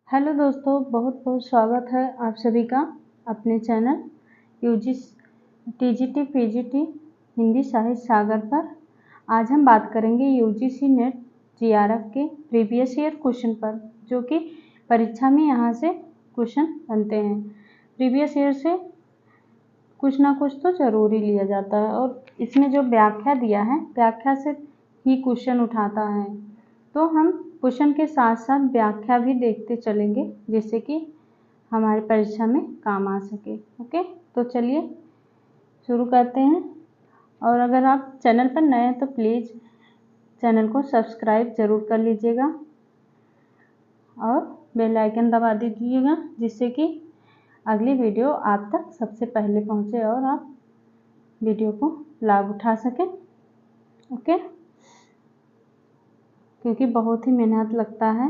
Hello दोस्तों, बहुत बहुत स्वागत है आप सभी का अपने चैनल टीजीटी पीजीटी हिंदी साहित्य सागर पर। आज हम बात करेंगे यूजीसी नेट जीआरएफ के प्रीवियस ईयर क्वेश्चन पर, जो कि परीक्षा में यहाँ से क्वेश्चन बनते हैं। प्रीवियस ईयर से कुछ ना कुछ तो जरूर ही लिया जाता है और इसमें जो व्याख्या दिया है, व्याख्या से ही क्वेश्चन उठाता है। तो हम क्वेश्चन के साथ साथ व्याख्या भी देखते चलेंगे, जिससे कि हमारी परीक्षा में काम आ सके। ओके, तो चलिए शुरू करते हैं। और अगर आप चैनल पर नए हैं तो प्लीज़ चैनल को सब्सक्राइब ज़रूर कर लीजिएगा और बेल आइकन दबा दीजिएगा, जिससे कि अगली वीडियो आप तक सबसे पहले पहुंचे और आप वीडियो को लाभ उठा सकें। ओके, क्योंकि बहुत ही मेहनत लगता है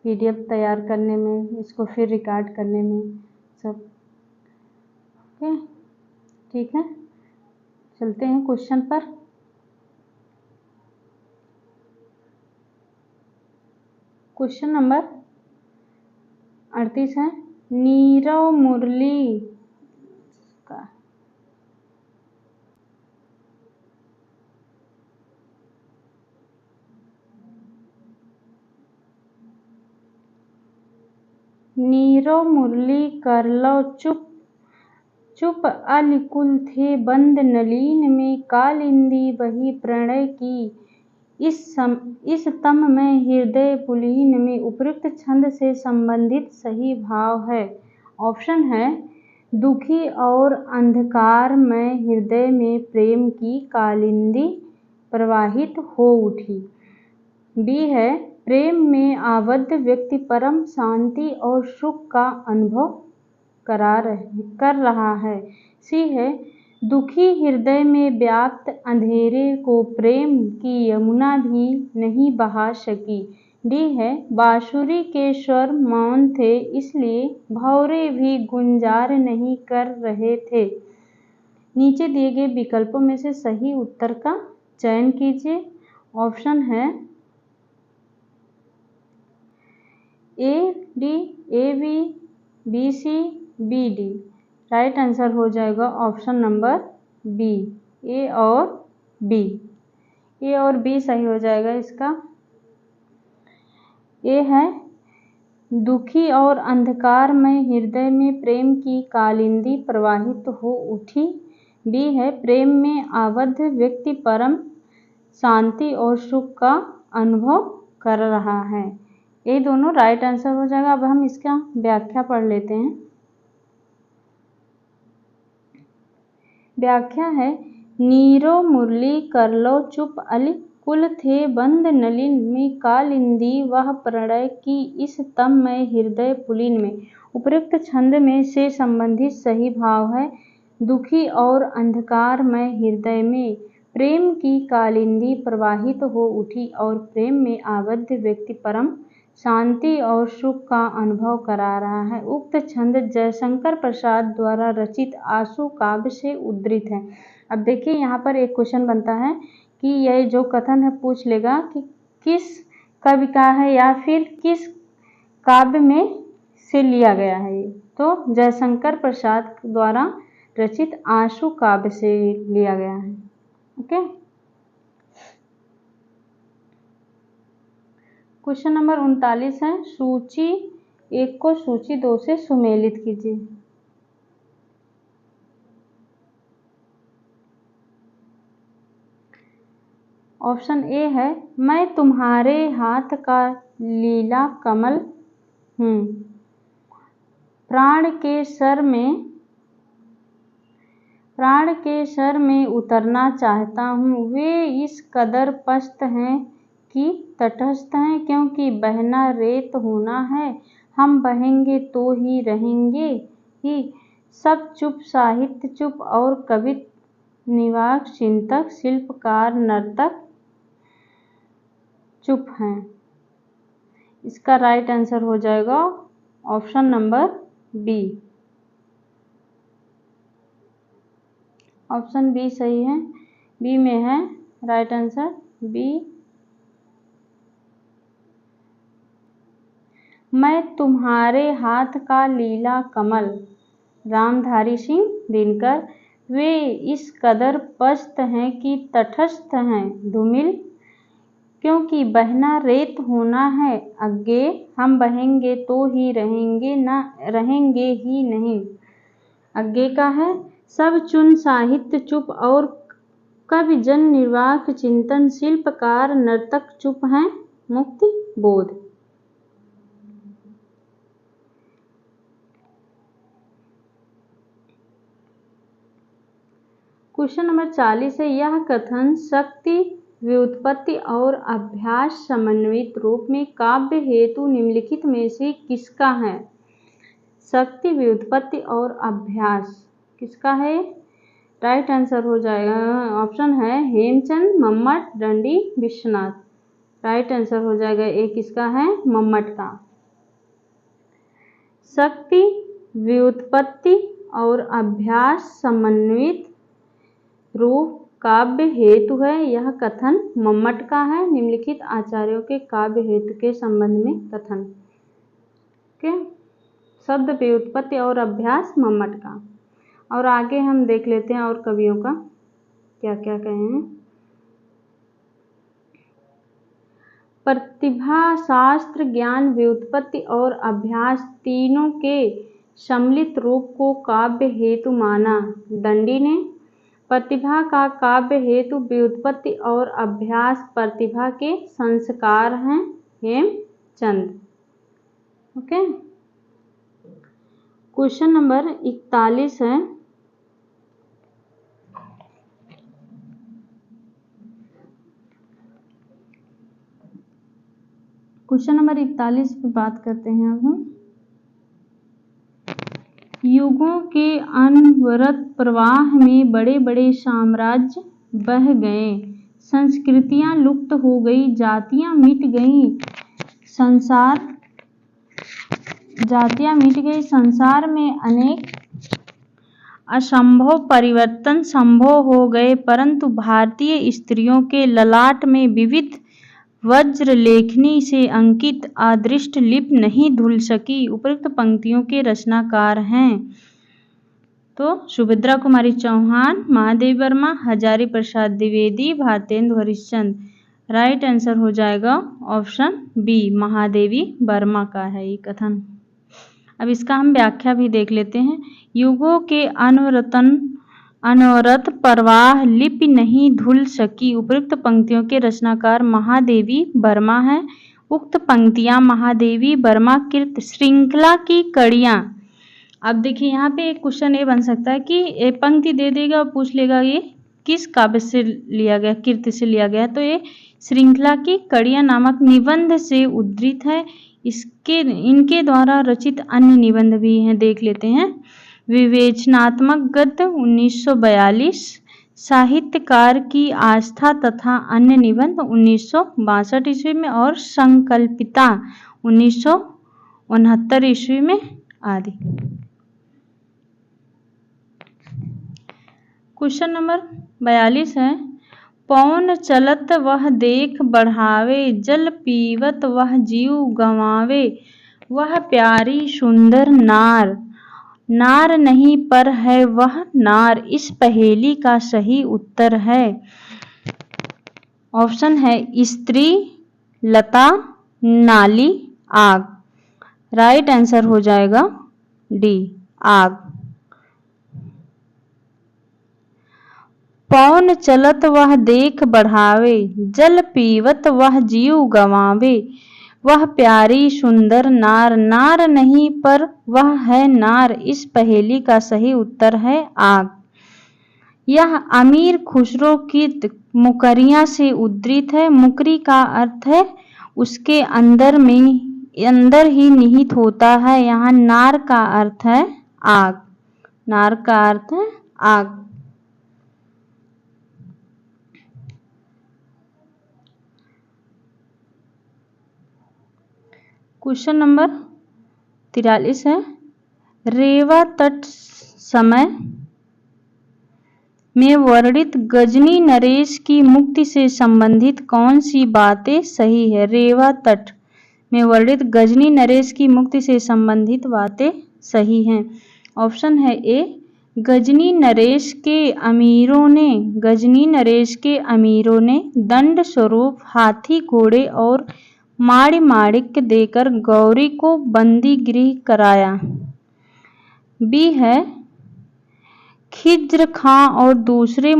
पीडीएफ तैयार करने में, इसको फिर रिकॉर्ड करने में सब। ओके, ठीक है, चलते हैं क्वेश्चन पर। क्वेश्चन नंबर 38 है, नीरव मुरली का नीरव मुरली कर लो चुप चुप अलिकुल थे बंद नलीन में कालिंदी बही प्रणय की इस तम में हृदय पुलीन में उपयुक्त छंद से संबंधित सही भाव है। ऑप्शन है, दुखी और अंधकार में हृदय में प्रेम की कालिंदी प्रवाहित हो उठी। बी है, प्रेम में आबद्ध व्यक्ति परम शांति और सुख का अनुभव कर रहा है। सी है, दुखी हृदय में व्याप्त अंधेरे को प्रेम की यमुना भी नहीं बहा सकी। डी है, बांसुरी के स्वर मौन थे इसलिए भौरे भी गुंजार नहीं कर रहे थे। नीचे दिए गए विकल्पों में से सही उत्तर का चयन कीजिए। ऑप्शन है A D, A B, B C, B D. Right answer हो जाएगा ऑप्शन नंबर बी, ए और बी। ए और बी सही हो जाएगा इसका। ए है, दुखी और अंधकार में हृदय में प्रेम की कालिंदी प्रवाहित हो उठी। बी है, प्रेम में आबद्ध व्यक्ति परम शांति और सुख का अनुभव कर रहा है। ये दोनों राइट आंसर हो जाएगा। अब हम इसका व्याख्या पढ़ लेते हैं। व्याख्या है, नीरो मुरली कर लो चुप अली कुल थे बंद नलिन में कालिंदी वह प्रणय की इस तम में हृदय पुलिन में उपयुक्त छंद में से संबंधित सही भाव है। दुखी और अंधकार में हृदय में प्रेम की कालिंदी प्रवाहित हो उठी और प्रेम में आबद्ध व्यक्ति परम शांति और सुख का अनुभव करा रहा है। उक्त छंद जयशंकर प्रसाद द्वारा रचित आंसू काव्य से उद्धृत है। अब देखिए, यहाँ पर एक क्वेश्चन बनता है कि यह जो कथन है पूछ लेगा कि किस कवि का है या फिर किस काव्य में से लिया गया है। तो जयशंकर प्रसाद द्वारा रचित आंसू काव्य से लिया गया है। ओके, क्वेश्चन नंबर 39 है, सूची 1 को सूची 2 से सुमेलित कीजिए। ऑप्शन ए है, मैं तुम्हारे हाथ का लीला कमल हूँ, प्राण के सर में उतरना चाहता हूँ, वे इस कदर पस्त हैं कि तटस्थ हैं, क्योंकि बहना रेत होना है, हम बहेंगे तो ही रहेंगे ही, सब चुप साहित्य चुप और कवि निवाक चिंतक शिल्पकार नर्तक चुप हैं। इसका राइट आंसर हो जाएगा option number B. Option B सही है। बी में है राइट आंसर बी। मैं तुम्हारे हाथ का लीला कमल, रामधारी सिंह दिनकर। वे इस कदर पस्त हैं कि तटस्थ हैं धूमिल, क्योंकि बहना रेत होना है अग्गे, हम बहेंगे तो ही रहेंगे, ना रहेंगे ही नहीं। अग्गे का है सब चुन साहित्य चुप और कवि जन निर्वाक चिंतन, शिल्पकार नर्तक चुप हैं मुक्ति बोध। क्वेश्चन नंबर 40 है, यह कथन शक्ति व्युत्पत्ति और अभ्यास समन्वित रूप में काव्य हेतु निम्नलिखित में से किसका है? शक्ति व्युत्पत्ति और अभ्यास किसका है? राइट आंसर हो जाएगा, ऑप्शन है हेमचंद, मम्मट, दंडी, विश्वनाथ। राइट आंसर हो जाएगा ए किसका है? मम्मट का। शक्ति व्युत्पत्ति और अभ्यास समन्वित रूप काव्य हेतु है, यह कथन मम्मट का है। निम्नलिखित आचार्यों के काव्य हेतु के संबंध में कथन। ओके, शब्द व्युत्पत्ति और अभ्यास मम्मट का। और आगे हम देख लेते हैं और कवियों का क्या क्या कहे हैं। प्रतिभा, शास्त्र, ज्ञान, व्युत्पत्ति और अभ्यास तीनों के सम्मिलित रूप को काव्य हेतु माना दंडी ने। प्रतिभा का काव्य हेतु व्युत्पत्ति और अभ्यास प्रतिभा के संस्कार हैं हेमचंद। ओके, क्वेश्चन नंबर 41 है, क्वेश्चन नंबर 41 पे बात करते हैं अब हम। युगों के अनवरत प्रवाह में बड़े बड़े साम्राज्य बह गए, संस्कृतियां लुप्त हो गई, जातियां मिट गई, संसार में अनेक असंभव परिवर्तन संभव हो गए, परंतु भारतीय स्त्रियों के ललाट में विविध वज्र लेखनी से अंकित अदृष्ट लिपि नहीं धुल सकी। उपयुक्त पंक्तियों के रचनाकार हैं तो सुभद्रा कुमारी चौहान, महादेवी वर्मा, हजारी प्रसाद द्विवेदी, भारतेंदु हरिश्चंद्र। राइट आंसर हो जाएगा ऑप्शन बी, महादेवी वर्मा का है ये कथन। अब इसका हम व्याख्या भी देख लेते हैं। युगों के अनवरत प्रवाह लिपि नहीं धुल सकी। उपयुक्त पंक्तियों के रचनाकार महादेवी वर्मा है। उक्त पंक्तियां महादेवी वर्मा कृत श्रृंखला की कड़ियां। अब देखिए यहाँ पे एक क्वेश्चन ये बन सकता है कि ये पंक्ति दे देगा और पूछ लेगा ये किस काव्य से लिया गया, कृति से लिया गया, तो ये श्रृंखला की कड़ियां नामक निबंध से उद्धृत है। इनके द्वारा रचित अन्य निबंध भी हैं, देख लेते हैं। विवेचनात्मक गद्य 1942, साहित्यकार की आस्था तथा अन्य निबंध 1962 ईस्वी में और संकल्पिता 1969 ईस्वी में आदि। क्वेश्चन नंबर 42 है, पौन चलत वह देख बढ़ावे, जल पीवत वह जीव गंवावे, वह प्यारी सुंदर नार, नार नहीं पर है वह नार, इस पहेली का सही उत्तर है। ऑप्शन है स्त्री, लता, नाली, आग। राइट आंसर हो जाएगा डी, आग। पौन चलत वह देख बढ़ावे, जल पीवत वह जीव गंवावे, वह प्यारी सुंदर नार, नार नहीं पर वह है नार, इस पहेली का सही उत्तर है आग। यह अमीर खुसरो की मुकरियां से उद्धृत है। मुकरी का अर्थ है उसके अंदर ही निहित होता है। यहाँ नार का अर्थ है आग, नार का अर्थ है आग। क्वेश्चन नंबर 43 है, रेवा तट समय में वर्णित गजनी नरेश की मुक्ति से संबंधित कौन सी बातें सही है? रेवा तट में वर्णित गजनी नरेश की मुक्ति से संबंधित बातें सही हैं। ऑप्शन है ए, गजनी नरेश के अमीरों ने दंड स्वरूप हाथी घोड़े और माड़ी माणिक्य देकर गौरी को बंदी गृह कराया। बी है, खिज्र खां और दूसरे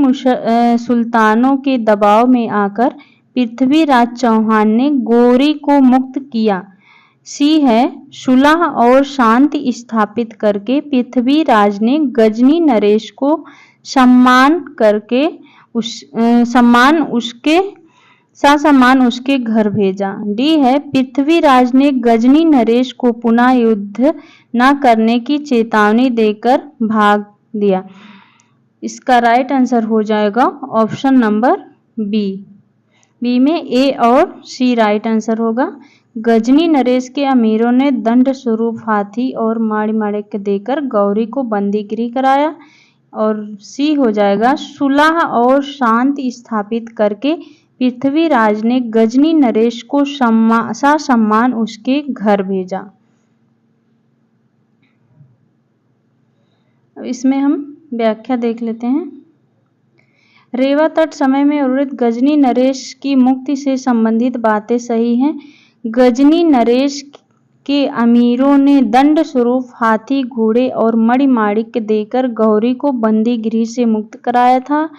सुल्तानों के दबाव में आकर पृथ्वीराज चौहान ने गौरी को मुक्त किया। सी है, सुलह और शांति स्थापित करके पृथ्वीराज ने गजनी नरेश को ससम्मान उसके घर भेजा। डी है, पृथ्वीराज ने गजनी नरेश को पुनः युद्ध न करने की चेतावनी देकर भाग दिया। इसका राइट आंसर हो जाएगा ऑप्शन नंबर बी। बी में ए और सी राइट आंसर होगा। गजनी नरेश के अमीरों ने दंड स्वरूप हाथी और माड़ी माणिक्य देकर गौरी को बंदी गृह कराया। और सी हो जाएगा, सुलह और शांति स्थापित करके पृथ्वीराज ने गजनी नरेश को ससम्मान उसके घर भेजा। अब इसमें हम व्याख्या देख लेते हैं। रेवा तट समय में वर्णित गजनी नरेश की मुक्ति से संबंधित बातें सही हैं। गजनी नरेश के अमीरों ने दंड स्वरूप हाथी घोड़े और मणि माणिक्य देकर गौरी को बंदी गृह से मुक्त कराया था।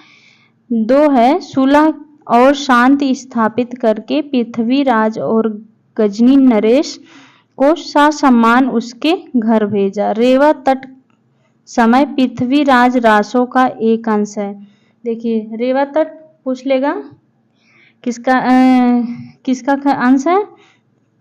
2 है, सुलह और शांति स्थापित करके पृथ्वीराज और गजनी नरेश को ससम्मान उसके घर भेजा। रेवा तट समय पृथ्वीराज रासों का एक अंश है। देखिए, रेवा तट पूछ लेगा किसका अंश है?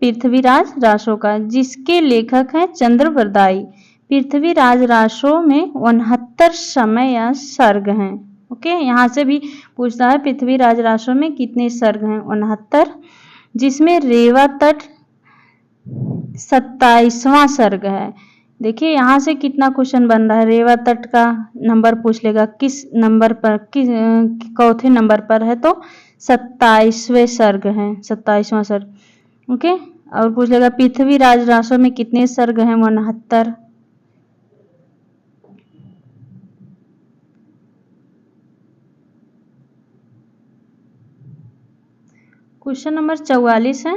पृथ्वीराज रासों का, जिसके लेखक हैं चंद्रवरदाई। पृथ्वीराज रासों में 69 समय या सर्ग हैं। ओके, यहाँ से भी पूछता है पृथ्वीराज रासों में कितने सर्ग हैं? 69, जिसमें रेवा तट 27वां सर्ग है। देखिए यहाँ से कितना क्वेश्चन बन रहा है। रेवा तट का नंबर पूछ लेगा, किस नंबर पर, चौथे नंबर पर है तो 27वें सर्ग है, 27वां सर्ग। ओके, और पूछ लेगा पृथ्वीराज रासों में कितने सर्ग हैं? 69। क्वेश्चन नंबर 44 है।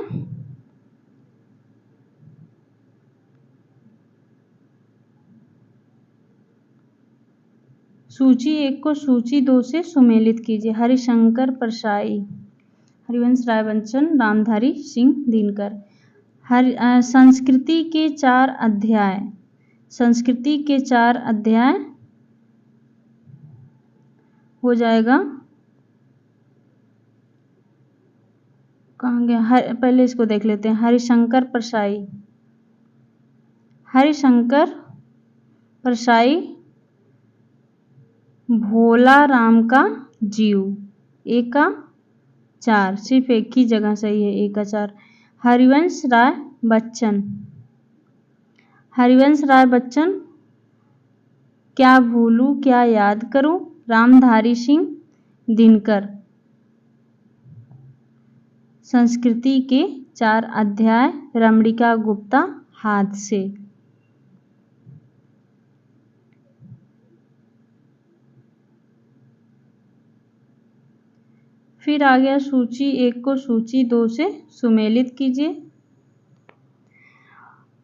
सूची 1 को सूची 2 से सुमेलित कीजिए। हरिशंकर परसाई, हरिवंश राय बच्चन, रामधारी सिंह दिनकर। संस्कृति के 4 अध्याय। संस्कृति के 4 अध्याय हो जाएगा, कहाँ गया? पहले इसको देख लेते हैं। हरिशंकर परसाई, हरिशंकर परसाई भोला राम का जीव, एक का 4, सिर्फ एक ही जगह सही है, 1 का 4। हरिवंश राय बच्चन, हरिवंश राय बच्चन क्या भूलूं क्या याद करूं, रामधारी सिंह दिनकर। संस्कृति के 4 अध्याय, रमणिका गुप्ता हाथ से। फिर आ गया सूची 1 को सूची 2 से सुमेलित कीजिए।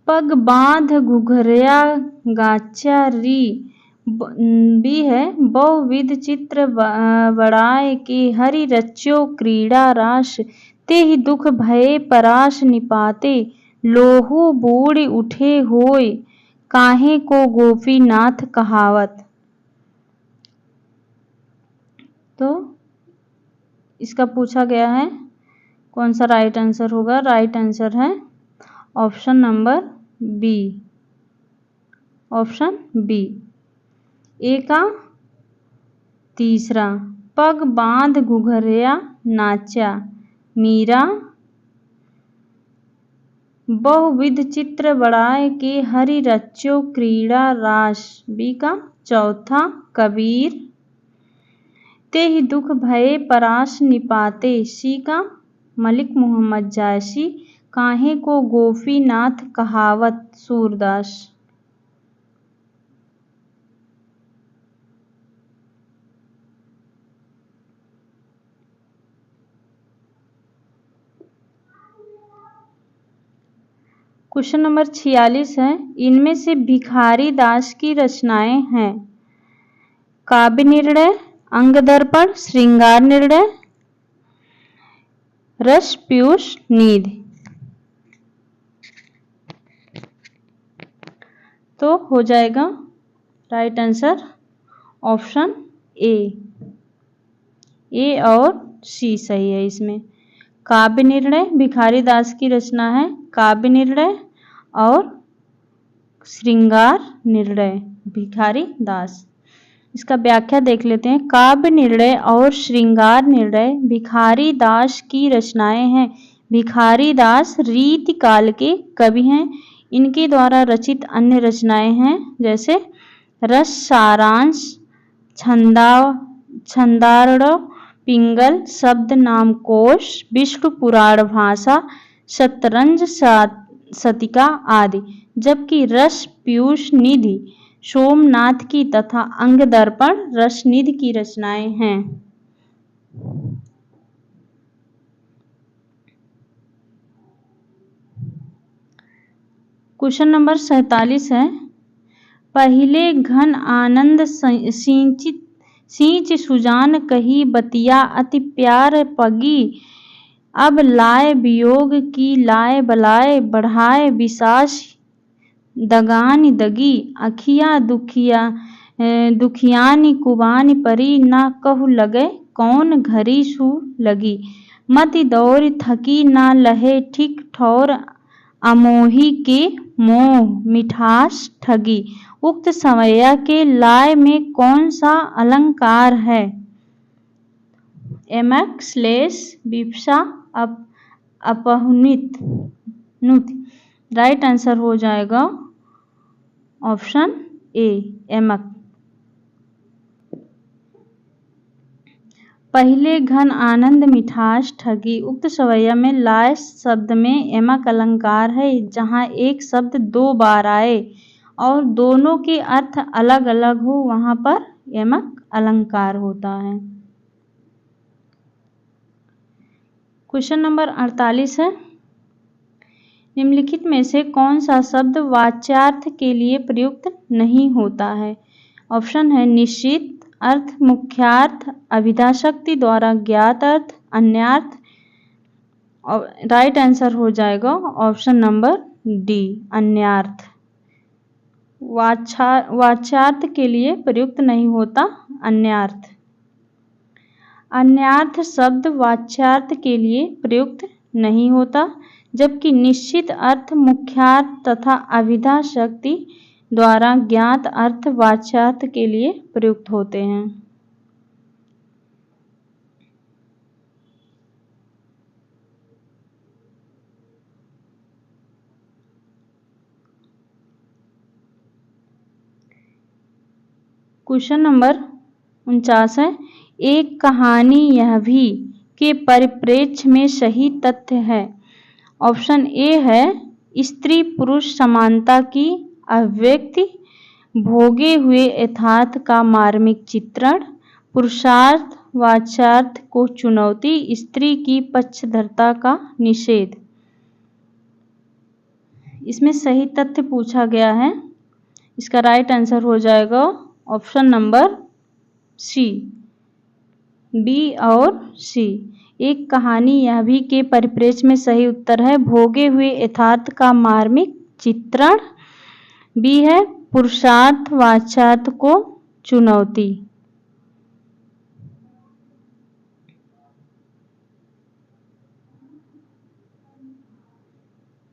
पग बांध घुघरिया गाचा री, भी है, बहुविध चित्र बड़ाए के हरि रच्यो क्रीड़ा रास, ते ही दुख भये पराश निपाते, लोहू बूढ़ उठे होय, काहे को गोपीनाथ कहावत। तो इसका पूछा गया है कौन सा राइट आंसर होगा? राइट आंसर है option number B, option B. A का 3, पग बांध घुघरिया नाचा, मीरा बहुविध चित्र बढ़ाए के हरि रच्यो क्रीड़ा रास, बी का 4, कबीर ते ही दुख भये पराश निपाते, सी का मलिक मोहम्मद जायसी काहे को गोपीनाथ कहावत सूरदास। क्वेश्चन नंबर 46 है, इनमें से भिखारी दास की रचनाएं हैं। काव्य निर्णय, अंग दर्पण, श्रृंगार निर्णय, रस पीयूष निधि। तो हो जाएगा राइट आंसर ऑप्शन ए और सी सही है। इसमें काव्य निर्णय भिखारी दास की रचना है, काव्य निर्णय और श्रृंगार निर्णय भिखारी दास। इसका व्याख्या देख लेते हैं। काव्य निर्णय और श्रृंगार निर्णय भिखारी दास की रचनाएं हैं। भिखारी दास रीति काल के कवि हैं। इनके द्वारा रचित अन्य रचनाएं हैं जैसे रस सारांश, छंदारण पिंगल, शब्द नामकोश, विष्णु पुराण भाषा, शतरंज शतिका आदि। जबकि रस पीयूष निधि सोमनाथ की तथा अंग दर्पण रसनिधि की रचनाएं हैं। क्वेश्चन नंबर 47 है, पहिले घन आनंद सींच सुजान कही बतिया अति प्यार पगी, अब लाए वियोग की लाए बलाए बढ़ाए विशास दगानी दगी, अखिया दुखियानी कुबानी परी ना कहु लगे कौन घरी सु लगी, मति दौर थकी ना लहे ठीक ठौर अमोही के मोह मिठास ठगी। उक्त समया के लाए में कौन सा अलंकार है? एमक श्लेष विप्सा अपहुनित नुति। राइट आंसर हो जाएगा ऑप्शन ए एमक। पहले घन आनंद मिठास ठगी। उक्त सवैया में लाए शब्द में एमक अलंकार है, जहाँ एक शब्द दो बार आए और दोनों के अर्थ अलग अलग हो वहाँ पर एमक अलंकार होता है। क्वेश्चन नंबर 48 है, निम्नलिखित में से कौन सा शब्द वाच्यार्थ के लिए प्रयुक्त नहीं होता है? ऑप्शन है निश्चित अर्थ, मुख्यार्थ, अभिधा शक्ति द्वारा ज्ञात अर्थ, अन्यार्थ। राइट आंसर हो जाएगा ऑप्शन नंबर डी अन्यार्थ। वाच्यार्थ के लिए प्रयुक्त नहीं होता अन्यार्थ। अन्यार्थ शब्द वाच्यार्थ के लिए प्रयुक्त नहीं होता, जबकि निश्चित अर्थ, मुख्यार्थ तथा अभिधा शक्ति द्वारा ज्ञात अर्थ वाच्यार्थ के लिए प्रयुक्त होते हैं। क्वेश्चन नंबर 49 है, एक कहानी यह भी के परिप्रेक्ष्य में सही तथ्य है। ऑप्शन ए है स्त्री पुरुष समानता की अभिव्यक्ति, भोगे हुए यथार्थ का मार्मिक चित्रण, पुरुषार्थ वाच्यार्थ को चुनौती, स्त्री की पक्षधरता का निषेध। इसमें सही तथ्य पूछा गया है। इसका राइट आंसर हो जाएगा ऑप्शन नंबर सी, बी और सी। एक कहानी यह भी के परिप्रेक्ष्य में सही उत्तर है भोगे हुए यथार्थ का मार्मिक चित्रण। बी है पुरुषार्थ वाच्यार्थ को चुनौती।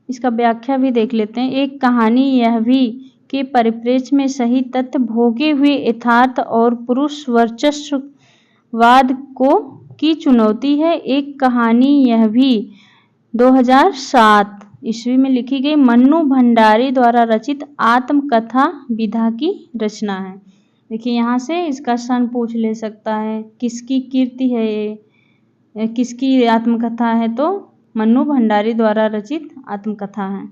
इसका व्याख्या भी देख लेते हैं। एक कहानी यह भी के परिप्रेक्ष्य में सही तथ्य भोगे हुए यथार्थ और पुरुष वर्चस्ववाद को की चुनौती है। एक कहानी यह भी 2007 ईस्वी में लिखी गई मन्नू भंडारी द्वारा रचित आत्मकथा विधा की रचना है। देखिए यहाँ से इसका सन पूछ ले सकता है, किसकी कीर्ति है ये, किसकी आत्मकथा है, तो मन्नू भंडारी द्वारा रचित आत्मकथा है।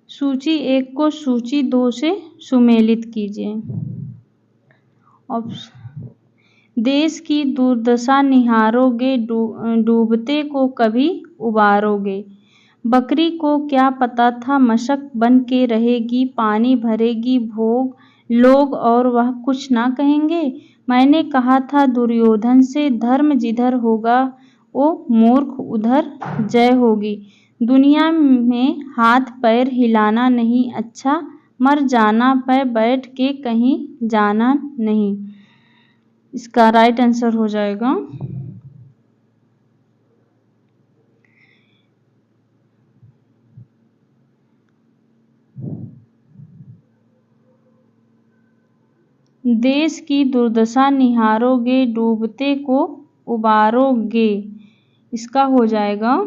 सूची 1 को सूची 2 से सुमेलित कीजिए। देश की दुर्दशा निहारोगे, डूबते को कभी उबारोगे। बकरी को क्या पता था मशक बन के रहेगी, पानी भरेगी भोग लोग और वह कुछ ना कहेंगे। मैंने कहा था दुर्योधन से, धर्म जिधर होगा वो मूर्ख उधर जय होगी। दुनिया में हाथ पैर हिलाना नहीं अच्छा, मर जाना पे बैठ के कहीं जाना नहीं। इसका राइट आंसर हो जाएगा देश की दुर्दशा निहारोगे, डूबते को उबारोगे। इसका हो जाएगा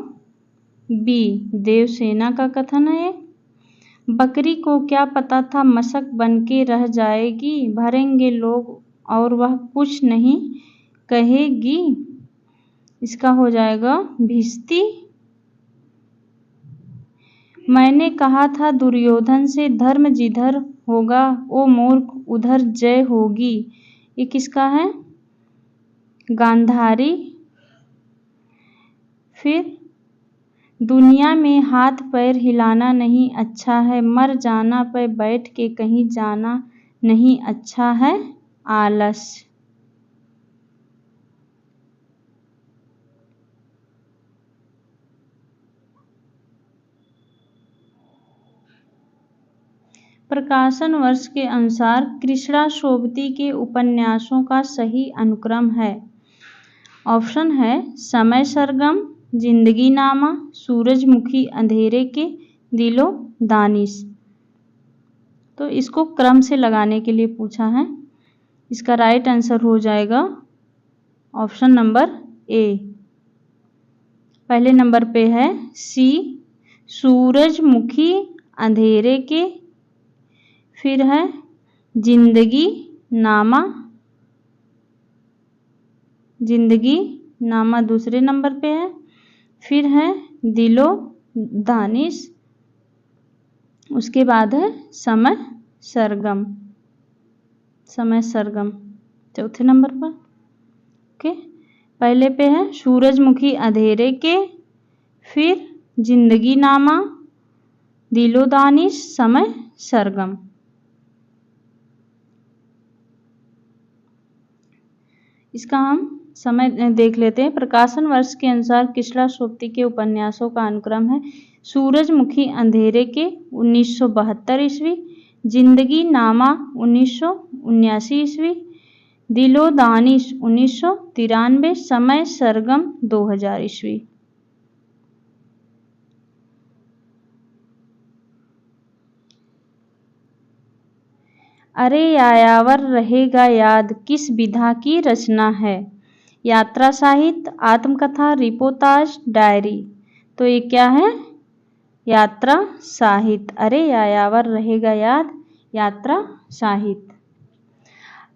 बी, देवसेना का कथन है। बकरी को क्या पता था मशक बन के रह जाएगी, भरेंगे लोग और वह कुछ नहीं कहेगी। इसका हो जाएगा भिश्ती। मैंने कहा था दुर्योधन से, धर्म जिधर होगा वो मूर्ख उधर जय होगी। ये किसका है? गांधारी। फिर दुनिया में हाथ पैर हिलाना नहीं अच्छा है, मर जाना पे बैठ के कहीं जाना नहीं अच्छा है, आलस। प्रकाशन वर्ष के अनुसार कृष्णा सोबती के उपन्यासों का सही अनुक्रम है। ऑप्शन है समय सरगम, जिंदगी नामा, सूरजमुखी अंधेरे के, दिलो दानिश। तो इसको क्रम से लगाने के लिए पूछा है। इसका राइट आंसर हो जाएगा ऑप्शन नंबर ए। पहले नंबर पे है सी, सूरजमुखी अंधेरे के। फिर है जिंदगी नामा, जिंदगी नामा दूसरे नंबर पे है। फिर है दिलो दानिश। उसके बाद है समय सरगम, समय सरगम चौथे नंबर पर। ओके, पहले पे है सूरजमुखी अंधेरे के, फिर जिंदगी नामा, दिलो दानिश, समय सरगम। इसका हम समय देख लेते हैं। प्रकाशन वर्ष के अनुसार कृष्णा सोबती के उपन्यासों का अनुक्रम है सूरजमुखी अंधेरे के 1972 ईस्वी, जिंदगी नामा 1979 ईस्वी, दिलो दानिश 1993, समय सरगम 2000 ईस्वी। अरे यायावर रहेगा याद किस विधा की रचना है? यात्रा साहित्य, आत्मकथा, रिपोर्टाज, डायरी। तो ये क्या है? यात्रा साहित्य। अरे यायावर रहेगा याद यात्रा साहित्य।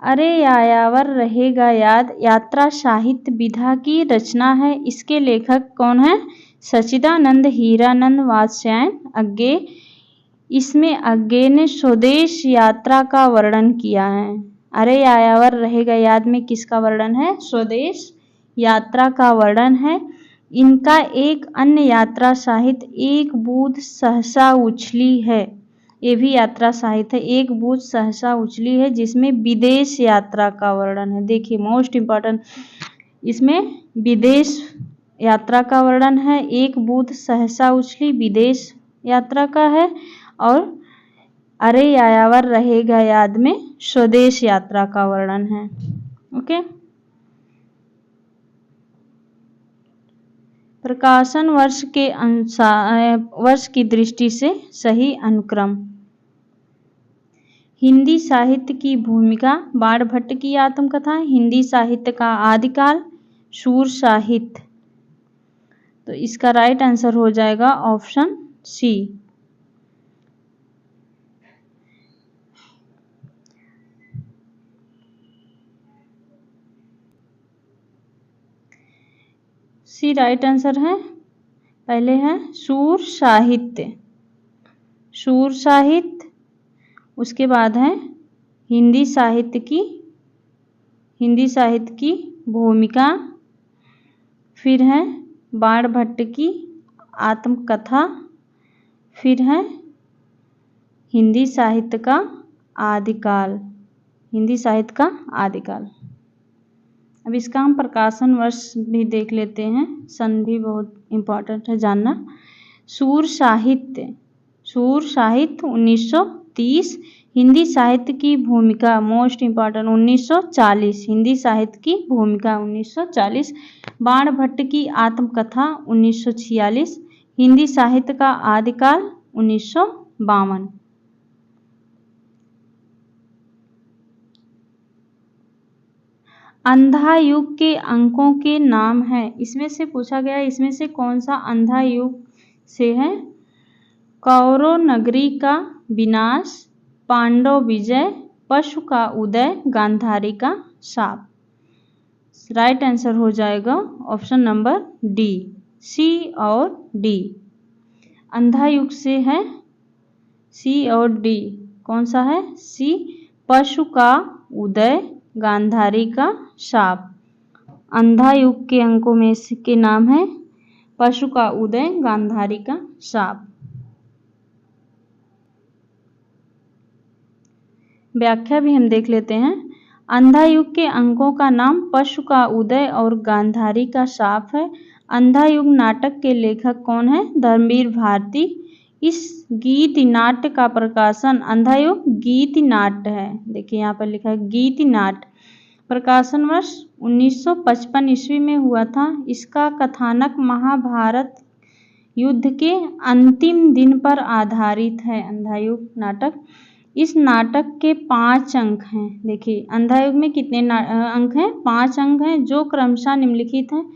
अरे यायावर रहेगा याद यात्रा साहित्य विधा की रचना है। इसके लेखक कौन है? सच्चिदानंद हीरानंद वात्स्यायन अज्ञे। इसमें अज्ञे ने स्वदेश यात्रा का वर्णन किया है। अरे यायावर रहेगा याद में किसका वर्णन है? स्वदेश यात्रा का वर्णन है। इनका एक अन्य यात्रा साहित्य एक बूंद सहसा उछली है, ये भी यात्रा साहित्य है। एक बूंद सहसा उछली है जिसमें विदेश यात्रा का वर्णन है। देखिए मोस्ट इम्पॉर्टेंट, इसमें विदेश यात्रा का वर्णन है। एक बूंद सहसा उछली विदेश यात्रा का है और अरे यायावर रहेगा याद में स्वदेश यात्रा का वर्णन है। ओके, प्रकाशन वर्ष के अनुसार वर्ष की दृष्टि से सही अनुक्रम। हिंदी साहित्य की भूमिका, बाणभट्ट की आत्मकथा, हिंदी साहित्य का आदिकाल, सूर साहित्य। तो इसका राइट आंसर हो जाएगा ऑप्शन सी। सी राइट आंसर है। पहले है सूर साहित्य, सूर साहित्य। उसके बाद है हिंदी साहित्य की भूमिका। फिर है बाणभट्ट की आत्मकथा। फिर है हिंदी साहित्य का आदिकाल, हिंदी साहित्य का आदिकाल। अब इसका हम प्रकाशन वर्ष भी देख लेते हैं, सन भी बहुत इम्पोर्टेंट है जानना। सूर साहित्य 1930। हिंदी साहित्य की भूमिका मोस्ट इम्पॉर्टेंट 1940, हिंदी साहित्य की भूमिका 1940। बाणभट्ट की आत्मकथा 1946, हिंदी साहित्य का आदिकाल 1952। अंधा युग के अंकों के नाम है, इसमें से पूछा गया, इसमें से कौन सा अंधा युग से है? कौरव नगरी का विनाश, पांडव विजय, पशु का उदय, गांधारी का शाप। राइट आंसर हो जाएगा ऑप्शन नंबर डी, सी और डी। अंधा युग से है सी और डी। कौन सा है? सी, पशु का उदय, गांधारी का शाप। अंधा युग के अंकों में के नाम है पशु का उदय, गांधारी का शाप। व्याख्या भी हम देख लेते हैं। अंधा युग के अंकों का नाम पशु का उदय और गांधारी का शाप है। अंधा युग नाटक के लेखक कौन है? धर्मवीर भारती। इस गीत नाट्य का प्रकाशन अंधा युग गीत नाट्य है, देखिए यहाँ पर लिखा है गीत नाट्य। प्रकाशन वर्ष 1955 ईस्वी में हुआ था। इसका कथानक महाभारत युद्ध के अंतिम दिन पर आधारित है, अंधा युग नाटक। इस नाटक के 5 अंक हैं। देखिए अंधा युग में कितने अंक हैं? 5 अंक हैं जो क्रमशः निम्नलिखित हैं।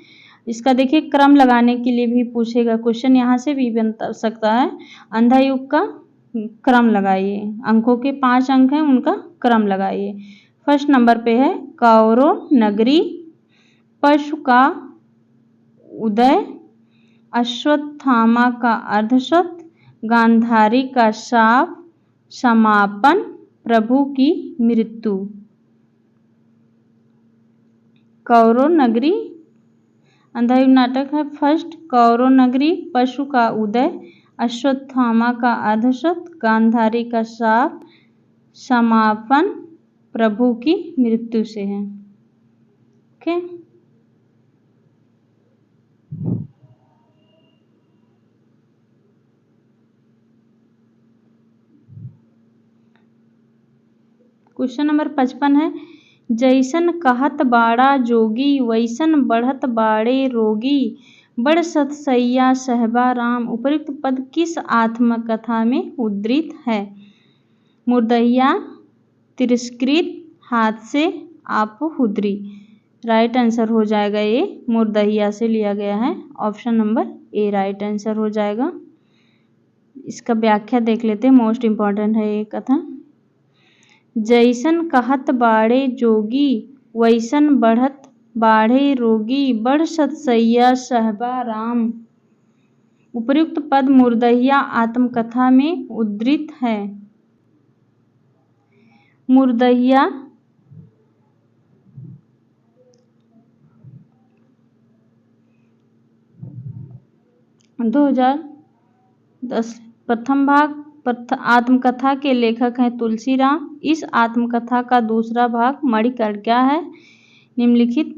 इसका देखिए क्रम लगाने के लिए भी पूछेगा क्वेश्चन, यहाँ से भी बन सकता है। अंधा युग का क्रम लगाइए, अंकों के 5 अंक हैं उनका क्रम लगाइए। फर्स्ट नंबर पे है कौरव नगरी, पशु का उदय, अश्वत्थामा का अर्धशत, गांधारी का शाप, समापन, प्रभु की मृत्यु। कौरव नगरी अंधा युग नाटक है। फर्स्ट कौरव नगरी, पशु का उदय, अश्वत्थामा का अर्धशत, गांधारी का शाप, समापन, प्रभु की मृत्यु से है। ओके, क्वेश्चन नंबर 55 है। जैसन कहत बाड़ा जोगी, वैसन बढ़त बाड़े रोगी, बड़ सतसैया सहबा राम। उपयुक्त पद किस आत्मकथा में उद्धृत है? मुर्दैया, तिरस्कृत, हाथ से, आपहुदरी। राइट आंसर हो जाएगा ये मुर्दैया से लिया गया है, option number A right answer हो जाएगा। इसका व्याख्या देख लेते हैं, मोस्ट इम्पॉर्टेंट है ये कथा। जैसन कहत बाड़े जोगी, वैसन बढ़त बाढ़े रोगी, बड़ सतसैया सहबा राम। उपर्युक्त पद मुर्दैया आत्मकथा में उद्धृत है। मुर्दैया 2010। प्रथम भाग आत्मकथा के लेखक हैं तुलसीराम। इस आत्मकथा का दूसरा भाग मणिकर्ण क्या है? निम्नलिखित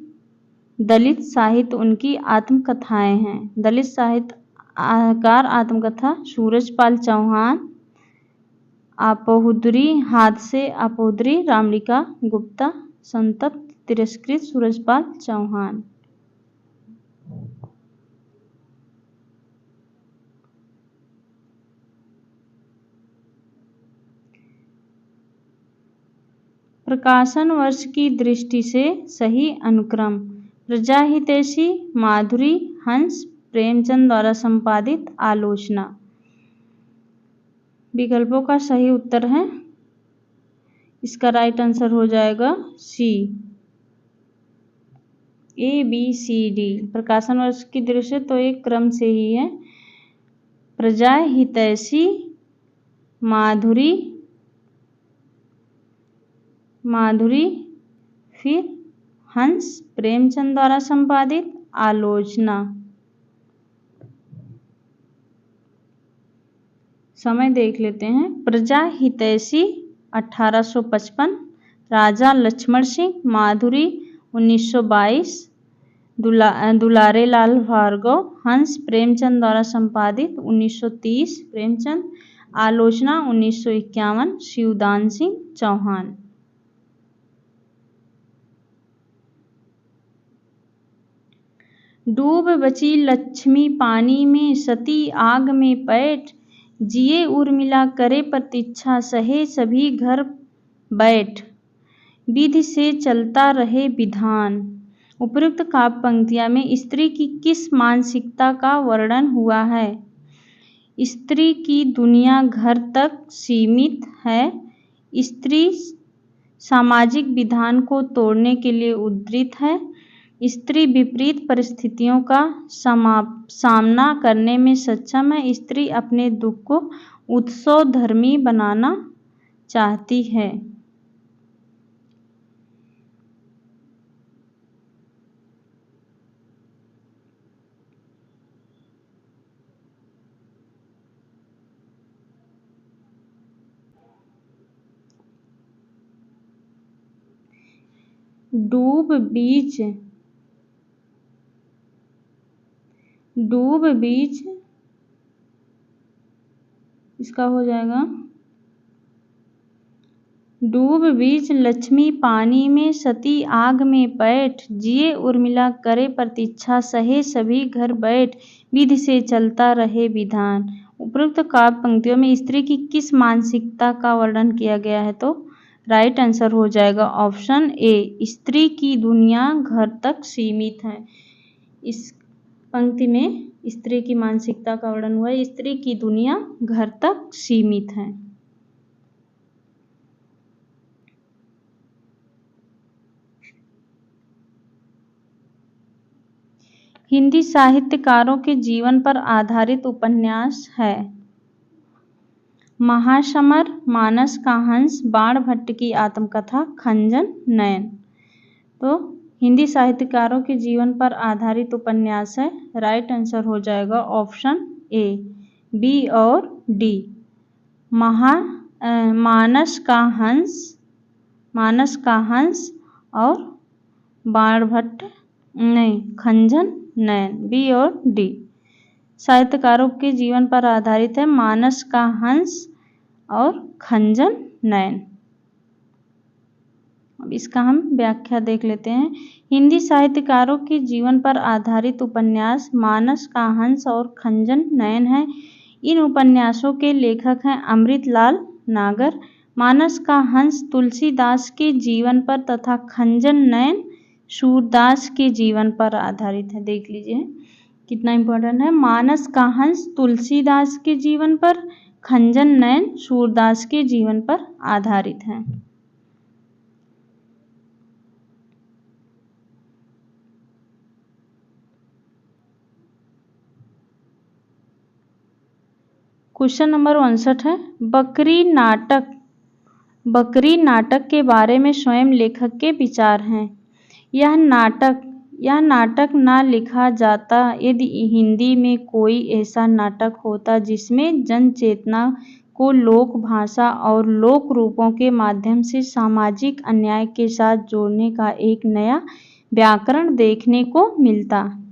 दलित साहित्य उनकी आत्मकथाएं हैं। दलित साहित्यकार आत्मकथा सूरजपाल चौहान, आपहुदरी, हाथ से आपहुदरी, रामलिका गुप्ता, संतत, तिरस्कृत, सूरजपाल चौहान। प्रकाशन वर्ष की दृष्टि से सही अनुक्रम: प्रजाहितैषी, माधुरी, हंस, प्रेमचंद द्वारा संपादित, आलोचना। विकल्पों का सही उत्तर है, इसका राइट आंसर हो जाएगा सी, ABCD। प्रकाशन वर्ष की दृष्टि तो एक क्रम से ही है। प्रजा हितैषी माधुरी, फिर हंस प्रेमचंद द्वारा संपादित आलोचना। समय देख लेते हैं। प्रजा हितैषी 1855, राजा लक्ष्मण सिंह, माधुरी 1922, दुलारे लाल भार्गव, हंस प्रेमचंद द्वारा संपादित 1930, प्रेमचंद, आलोचना 1951, शिवदान सिंह चौहान। डूब बची लक्ष्मी पानी में, सती आग में पैठ, जिए उर्मिला करे प्रतीक्षा, सहे सभी घर बैठ, विधि से चलता रहे विधान। उपयुक्त काव्य पंक्तियां में स्त्री की किस मानसिकता का वर्णन हुआ है? स्त्री की दुनिया घर तक सीमित है। स्त्री सामाजिक विधान को तोड़ने के लिए उद्यत है। स्त्री विपरीत परिस्थितियों का सामना करने में सक्षम है। स्त्री अपने दुख को उत्सवधर्मी बनाना चाहती है। डूब बीच इसका हो जाएगा। डूब बीच लक्ष्मी पानी में, सती आग में पैठ, जिए उर्मिला करे प्रतीक्षा, सहे सभी घर बैठ, विधि से चलता रहे विधान। उपरोक्त काव्य पंक्तियों में स्त्री की किस मानसिकता का वर्णन किया गया है? तो राइट आंसर हो जाएगा ऑप्शन ए, स्त्री की दुनिया घर तक सीमित है। इस पंक्ति में स्त्री की मानसिकता का वर्णन हुआ है, स्त्री की दुनिया घर तक सीमित है। हिंदी साहित्यकारों के जीवन पर आधारित उपन्यास है। महासमर, मानस का हंस, बाणभट्ट की आत्मकथा, खंजन नयन। तो हिंदी साहित्यकारों के जीवन पर आधारित उपन्यास है। राइट आंसर हो जाएगा ऑप्शन ए, बी और डी। मानस का हंस और बाणभट्ट नहीं, खंजन नयन, बी और डी। साहित्यकारों के जीवन पर आधारित है, मानस का हंस और खंजन नयन। अब इसका हम व्याख्या देख लेते हैं। हिंदी साहित्यकारों के जीवन पर आधारित उपन्यास मानस का हंस और खंजन नयन है। इन उपन्यासों के लेखक हैं अमृतलाल नागर। मानस का हंस तुलसीदास के जीवन पर तथा खंजन नयन सूरदास के जीवन पर आधारित है। देख लीजिए कितना इम्पोर्टेंट है। मानस का हंस तुलसीदास के जीवन पर, खंजन नयन सूरदास के जीवन पर आधारित है। क्वेश्चन नंबर 59 है, बकरी नाटक के बारे में स्वयं लेखक के विचार हैं। यह नाटक ना लिखा जाता यदि हिंदी में कोई ऐसा नाटक होता जिसमें जन चेतना को लोक भाषा और लोक रूपों के माध्यम से सामाजिक अन्याय के साथ जोड़ने का एक नया व्याकरण देखने को मिलता।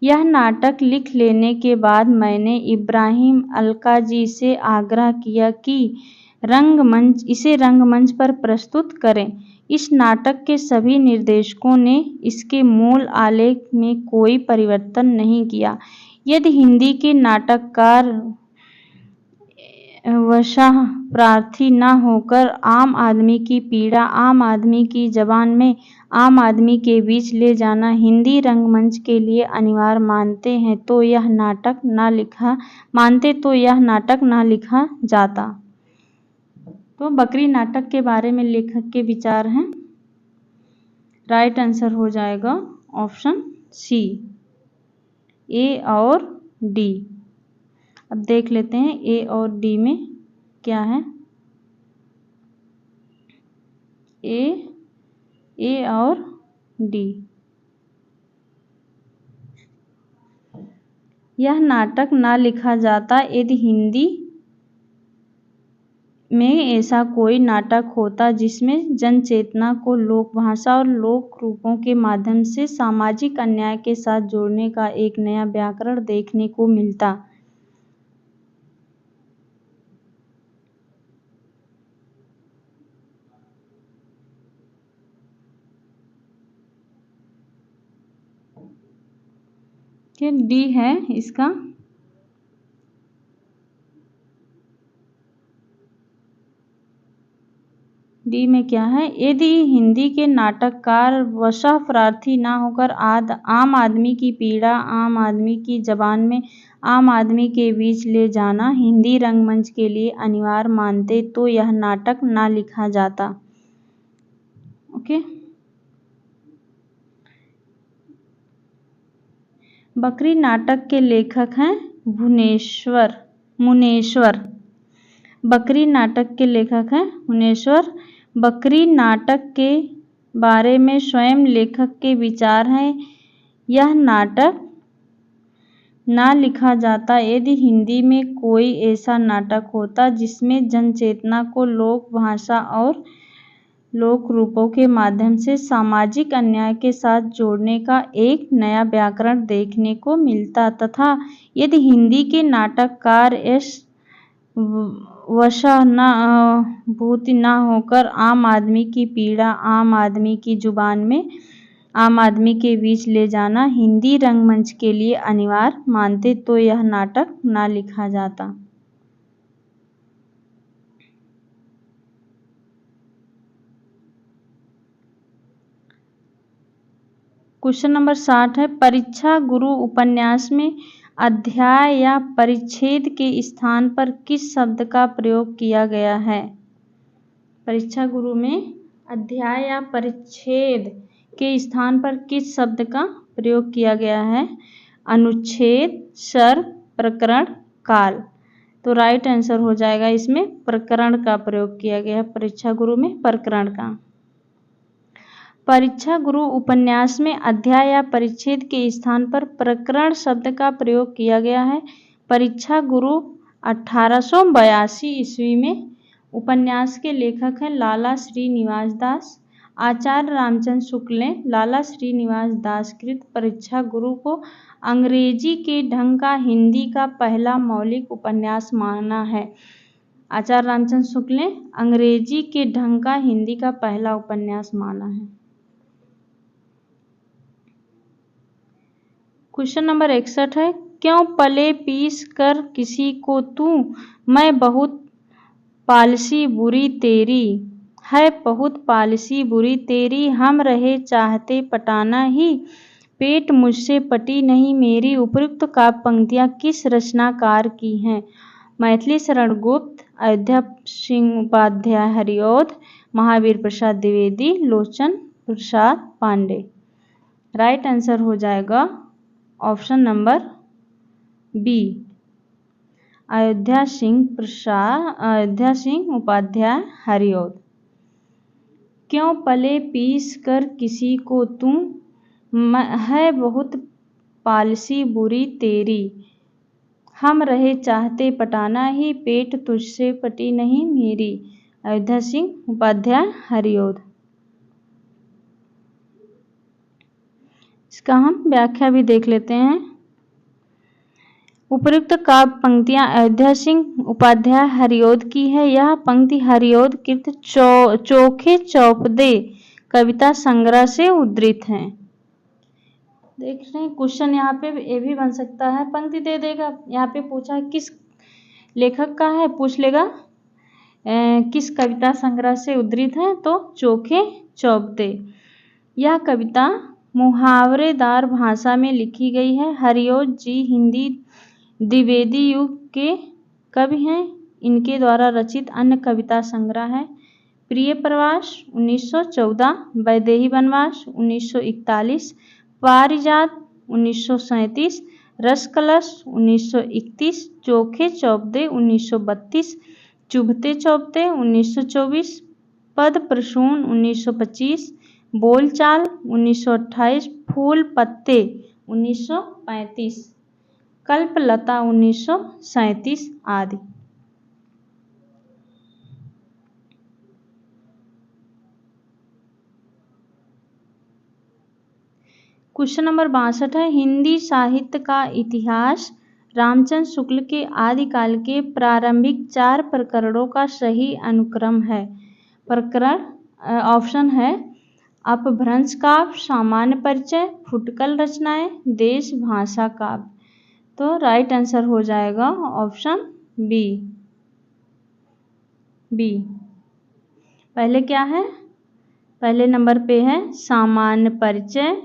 यह नाटक लिख लेने के बाद मैंने इब्राहिम अलकाजी से आग्रह किया कि इसे रंगमंच पर प्रस्तुत करें। इस नाटक के सभी निर्देशकों ने इसके मूल आलेख में कोई परिवर्तन नहीं किया। यदि हिंदी के नाटककार वशाह प्रार्थी न होकर आम आदमी की पीड़ा आम आदमी की जबान में आम आदमी के बीच ले जाना हिंदी रंगमंच के लिए अनिवार्य मानते तो यह नाटक न लिखा जाता। तो बकरी नाटक के बारे में लेखक के विचार हैं। राइट आंसर हो जाएगा ऑप्शन सी, ए और डी। अब देख लेते हैं ए और डी में क्या है। ए और डी। यह नाटक ना लिखा जाता यदि हिंदी में ऐसा कोई नाटक होता जिसमें जनचेतना को लोक भाषा और लोक रूपों के माध्यम से सामाजिक अन्याय के साथ जोड़ने का एक नया व्याकरण देखने को मिलता। डी है इसका। डी में क्या है, यदि हिंदी के नाटककार वशः प्रार्थी ना होकर आम आदमी की पीड़ा आम आदमी की जबान में आम आदमी के बीच ले जाना हिंदी रंगमंच के लिए अनिवार्य मानते तो यह नाटक ना लिखा जाता। ओके। बकरी नाटक के लेखक हैं मुनेश्वर। बकरी नाटक के लेखक हैं मुनेश्वर। बकरी नाटक के बारे में स्वयं लेखक के विचार हैं, यह नाटक ना लिखा जाता यदि हिंदी में कोई ऐसा नाटक होता जिसमें जनचेतना को लोक भाषा और लोक रूपों के माध्यम से सामाजिक अन्याय के साथ जोड़ने का एक नया व्याकरण देखने को मिलता, तथा यदि हिंदी के नाटककार वशानुभूति न होकर आम आदमी की पीड़ा आम आदमी की जुबान में आम आदमी के बीच ले जाना हिंदी रंगमंच के लिए अनिवार्य मानते तो यह नाटक ना लिखा जाता। क्वेश्चन नंबर 60 है, परीक्षा गुरु उपन्यास में अध्याय या परिच्छेद के स्थान पर किस शब्द का प्रयोग किया गया है। परीक्षा गुरु में अध्याय या परिच्छेद के स्थान पर किस शब्द का प्रयोग किया गया है। अनुच्छेद, सर्ग, प्रकरण, काल। तो राइट आंसर हो जाएगा इसमें प्रकरण का प्रयोग किया गया है। परीक्षा गुरु में प्रकरण का। परीक्षा गुरु उपन्यास में अध्याय या परिच्छेद के स्थान पर प्रकरण शब्द का प्रयोग किया गया है। परीक्षा गुरु 1882 ईस्वी में। उपन्यास के लेखक हैं लाला श्रीनिवास दास। आचार्य रामचंद्र शुक्ल ने लाला श्रीनिवास दास कृत परीक्षा गुरु को अंग्रेजी के ढंग का हिंदी का पहला मौलिक उपन्यास माना है। आचार्य रामचंद्र शुक्ल ने अंग्रेजी के ढंग का हिंदी का पहला उपन्यास माना है। क्वेश्चन नंबर 61 है, क्यों पले पीस कर किसी को तू, मैं बहुत पालसी बुरी तेरी, है बहुत पालसी बुरी तेरी, हम रहे चाहते पटाना ही, पेट मुझसे पटी नहीं मेरी। उपयुक्त काव्य पंक्तियां किस रचनाकार की हैं। मैथिली शरण गुप्त, अयोध्या सिंह उपाध्याय हरिऔध, महावीर प्रसाद द्विवेदी, लोचन प्रसाद पांडे। राइट आंसर हो जाएगा option number B, Ayodhya Singh Upadhyay Hariaudh. क्यों पले पीस कर किसी को तू, है बहुत पालसी बुरी तेरी, हम रहे चाहते पटाना ही, पेट तुझसे पटी नहीं मेरी। अयोध्या सिंह उपाध्याय हरिऔध। इसका हम व्याख्या भी देख लेते हैं। उपयुक्त काव्य पंक्तियां अयोध्या सिंह उपाध्याय हरिऔध की है। यह पंक्ति हरिऔध कृत चोखे चौपदे कविता संग्रह से उद्धृत है। देख रहे हैं क्वेश्चन यहाँ पे ये भी बन सकता है, पंक्ति दे देगा, यहाँ पे पूछा किस लेखक का है, पूछ लेगा किस कविता संग्रह से उद्धृत है, तो चोखे चौपदे। यह कविता मुहावरेदार भाषा में लिखी गई है। हरिऔध जी हिंदी द्विवेदी युग के कवि हैं। इनके द्वारा रचित अन्य कविता संग्रह है प्रिय प्रवास 1914, वैदेही वनवास 1941, पारिजात 1937, रसकलश 1931, चोखे चौबदे 1932, चुभते चौबते 1924, पद प्रसून 1925, बोलचाल 1928, फूल पत्ते 1935, कल्पलता 1937 आदि। क्वेश्चन नंबर 62 है, हिंदी साहित्य का इतिहास रामचंद्र शुक्ल के आदिकाल के प्रारंभिक 4 प्रकरणों का सही अनुक्रम है। प्रकरण ऑप्शन है अपभ्रंश काव्य, सामान्य परिचय, फुटकल रचनाएं, देश भाषा काव्य। तो राइट आंसर हो जाएगा ऑप्शन बी। पहले क्या है, पहले नंबर पे है सामान्य परिचय,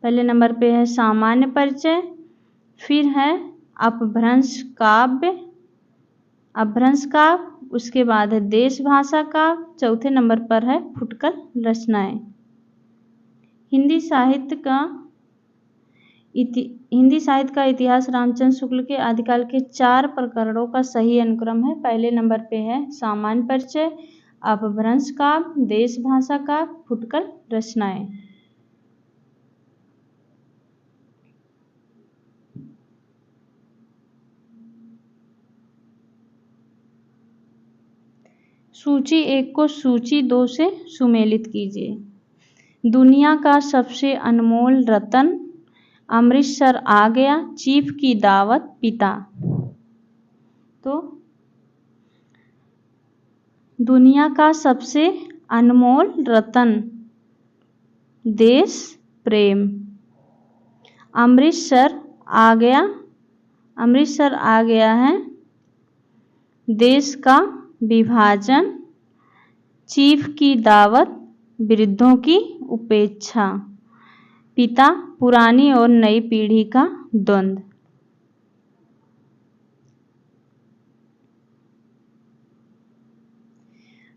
पहले नंबर पे है सामान्य परिचय, फिर है अपभ्रंश काव्य, उसके बाद है देश भाषा काव्य, चौथे नंबर पर है फुटकल रचनाएं। हिंदी साहित्य का इतिहास रामचंद्र शुक्ल के आदिकाल के 4 प्रकरणों का सही अनुक्रम है। पहले नंबर पे है सामान्य परिचय, अपभ्रंश काव्य, देश भाषा काव्य, फुटकल रचनाएं। सूची 1 को सूची 2 से सुमेलित कीजिए। दुनिया का सबसे अनमोल रतन, अमृतसर आ गया, चीफ की दावत, पिता। तो दुनिया का सबसे अनमोल रतन देश प्रेम, अमृतसर आ गया है देश का विभाजन, चीफ की दावत वृद्धों की उपेक्षा, पिता पुरानी और नई पीढ़ी का द्वंद्व।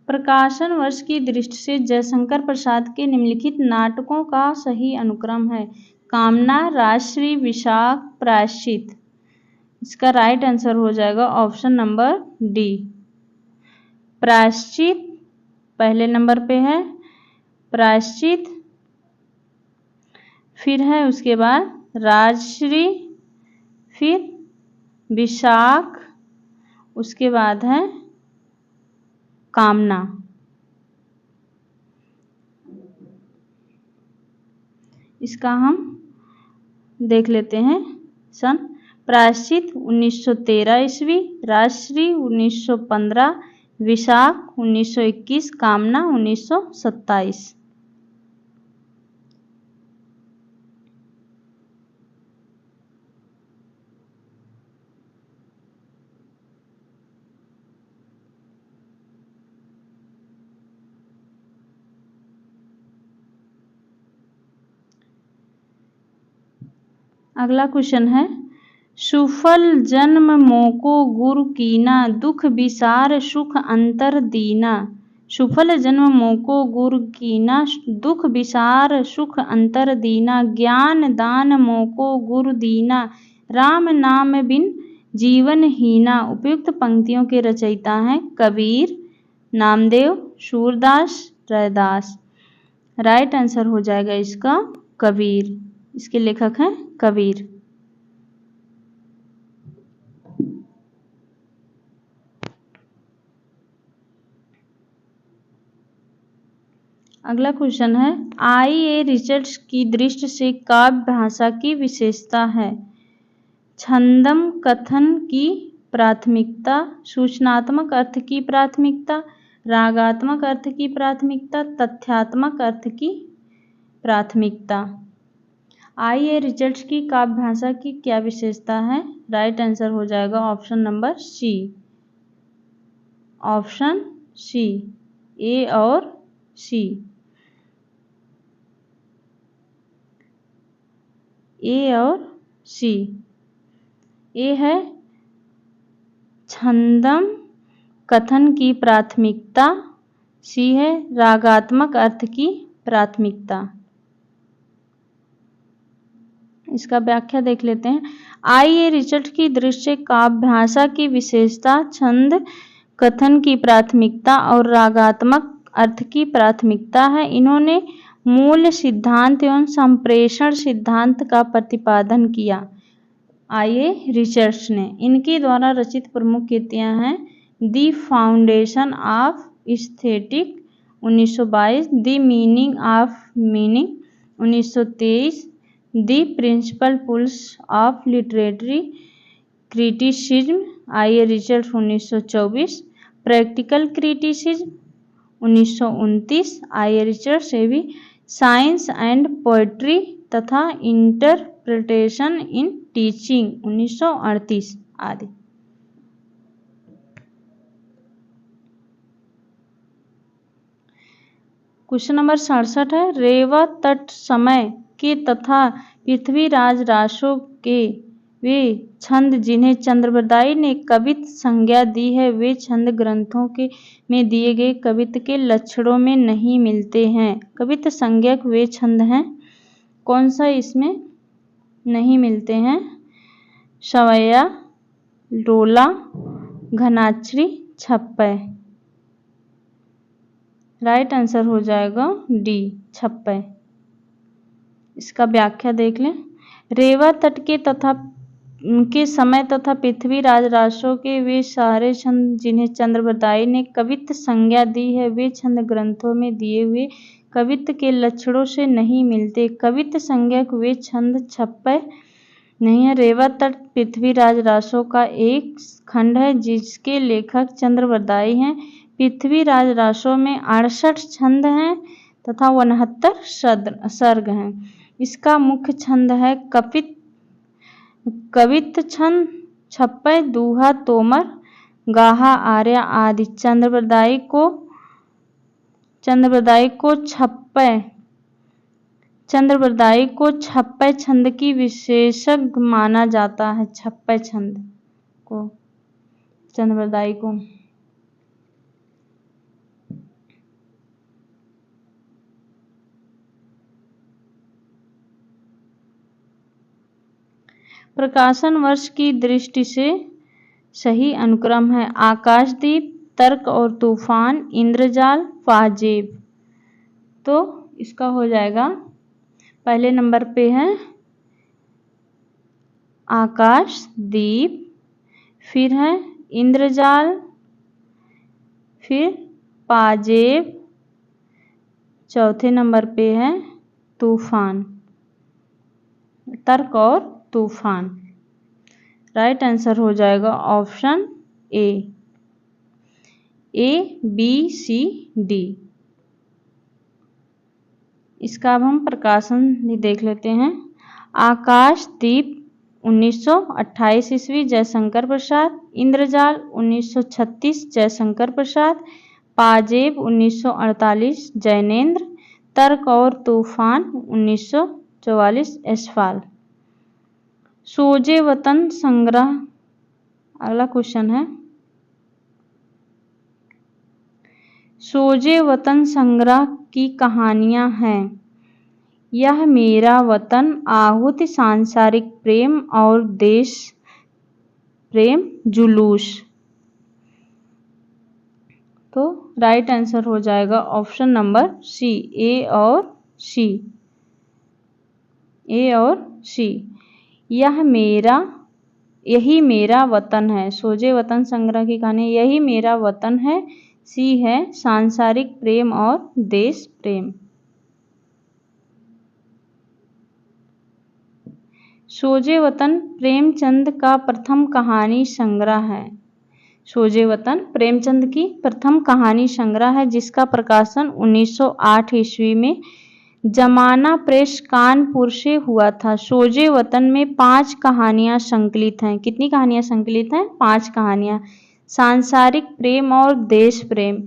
प्रकाशन वर्ष की दृष्टि से जयशंकर प्रसाद के निम्नलिखित नाटकों का सही अनुक्रम है। कामना, राजश्री, विशाख, प्रायश्चित। इसका राइट आंसर हो जाएगा ऑप्शन नंबर डी। प्रायश्चित पहले नंबर पे है प्रायश्चित, फिर है उसके बाद राजश्री, फिर विशाख, उसके बाद है कामना। इसका हम देख लेते हैं सन। प्रायश्चित 1913 ईस्वी, राजश्री 1915, विशाख 1921, कामना 1927। अगला क्वेश्चन है, सुफल जन्म मोको गुरु कीना, दुख विसार सुख अंतर दीना। सुफल जन्म मोको गुरु कीना, दुख विसार सुख अंतर दीना, ज्ञान दान मोको गुरु दीना, राम नाम बिन जीवन हीना। उपयुक्त पंक्तियों के रचयिता हैं कबीर, नामदेव, सूरदास, रैदास। राइट आंसर हो जाएगा इसका कबीर, इसके लेखक हैं कबीर। अगला क्वेश्चन है, आई.ए. रिचर्ड्स की दृष्टि से काव्य भाषा की विशेषता है। छंदम कथन की प्राथमिकता, सूचनात्मक अर्थ की प्राथमिकता, रागात्मक अर्थ की प्राथमिकता, तथ्यात्मक अर्थ की प्राथमिकता। आई.ए. रिचर्ड्स की काव्य भाषा की क्या विशेषता है? राइट आंसर हो जाएगा option number C, option C, A और सी। ए और सी। ए है छंदम कथन की प्राथमिकता, सी है रागात्मक अर्थ की प्राथमिकता। इसका व्याख्या देख लेते हैं। आइए रिचर्ड की दृष्टि से काव्य भाषा की विशेषता, छंद कथन की प्राथमिकता और रागात्मक अर्थ की प्राथमिकता है। इन्होंने मूल सिद्धांत एवं संप्रेषण सिद्धांत का प्रतिपादन किया। आइए रिचर्ड्स ने इनके द्वारा रचित प्रमुख कृतियां हैं the foundation of aesthetic 1922, the meaning of meaning 1923, the principles of literary criticism आइए रिचर्ड्स 1924, प्रैक्टिकल क्रिटिसिज्म 1929 आइए रिचर्ड्स से भी, साइंस एंड पोएट्री तथा इंटरप्रिटेशन इन टीचिंग 1938 आदि। क्वेश्चन नंबर 67 है, रेवा तट समय के तथा पृथ्वीराज रासो के वे छंद जिन्हें चंद्रबरदाई ने कवित्त संज्ञा दी है, वे छंद ग्रंथों के में दिए गए कवित्त के लक्षणों में नहीं मिलते हैं। कवित्त संज्ञक वे छंद हैं, कौन सा इसमें नहीं मिलते हैं? सवैया, लोला, घनाक्षरी, छप्पय। राइट आंसर हो जाएगा डी, छप्पय। इसका व्याख्या देख लें। रेवा तट के समय तथा पृथ्वीराज रासो के वे सारे छंद जिन्हें चंद्रबरदाई ने कवित्त संज्ञा दी है, वे छंद ग्रंथों में दिए हुए कवित्त के लक्षणों से नहीं मिलते। कवित्त संज्ञक वे छंद छप्पय नहीं है। रेवा तट पृथ्वीराज रासो का एक खंड है जिसके लेखक चंद्रबरदाई हैं। पृथ्वीराज रासो में 68 छंद हैं तथा 69 सर्ग हैं। इसका मुख्य छंद है कवित्त छंद, छप्पय, दूहा, तोमर, गाहा, आर्या आदि। चंद्रबरदाई को छप्पय छंद की विशेषज्ञ माना जाता है। छप्पय छंद को चंद्रबरदाई को प्रकाशन वर्ष की दृष्टि से सही अनुक्रम है आकाशदीप, तर्क और तूफान, इंद्रजाल, फाजेब। तो इसका हो जाएगा पहले नंबर पे है आकाशदीप, फिर है इंद्रजाल, फिर पाजेब, चौथे नंबर पे है तूफान, तर्क और तूफान। राइट आंसर हो जाएगा option A, B, C, D. इसका अब हम प्रकाशन भी देख लेते हैं। आकाशदीप 1928 ईस्वी जयशंकर प्रसाद, इंद्रजाल 1936 जयशंकर प्रसाद, पाजेब 1948 जैनेन्द्र, तर्क और तूफान 1944 यशपाल। सोजे वतन संग्रह, अगला क्वेश्चन है, सोजे वतन संग्रह की कहानियां हैं यह मेरा वतन, आहुति, सांसारिक प्रेम और देश प्रेम, जुलूस। तो राइट आंसर हो जाएगा ऑप्शन नंबर सी, ए और सी। यही मेरा वतन है। सोजे वतन संग्रह की कहानी यही मेरा वतन है। सी है सांसारिक प्रेम और देश प्रेम। सोजे वतन प्रेमचंद का प्रथम कहानी संग्रह है। सोजे वतन प्रेमचंद की प्रथम कहानी संग्रह है जिसका प्रकाशन 1908 ईस्वी में जमाना प्रेस कानपुर से हुआ था। सोजे वतन में 5 कहानियां संकलित हैं। कितनी कहानियां संकलित हैं? 5 कहानियां। सांसारिक प्रेम और देश प्रेम,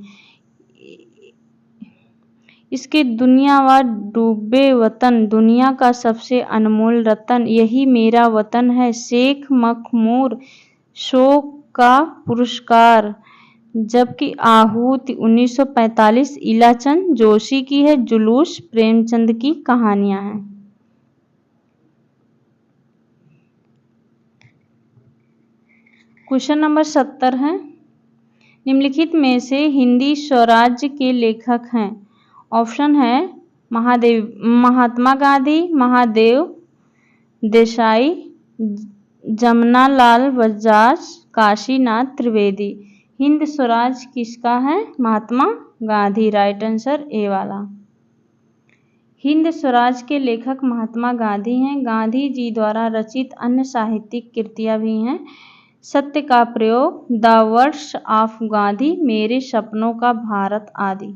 इसके दुनियावार डूबे वतन, दुनिया का सबसे अनमोल रतन, यही मेरा वतन है, शेख मखमूर, शोक का पुरस्कार, जबकि आहुति 1945 इलाचंद जोशी की है, जुलूस प्रेमचंद की कहानियां हैं। क्वेश्चन नंबर 70 है, निम्नलिखित में से हिंदी स्वराज्य के लेखक हैं। ऑप्शन है महात्मा गांधी, महादेव देसाई, जमनालाल बजाज, काशीनाथ त्रिवेदी। हिंद स्वराज किसका है? Mahatma Gandhi. Right answer A वाला। हिंद स्वराज के लेखक महात्मा गांधी हैं। गांधी जी द्वारा रचित अन्य साहित्यिक कृतियां भी हैं। सत्य का प्रयोग, द वर्ड्स ऑफ गांधी, मेरे सपनों का भारत आदि।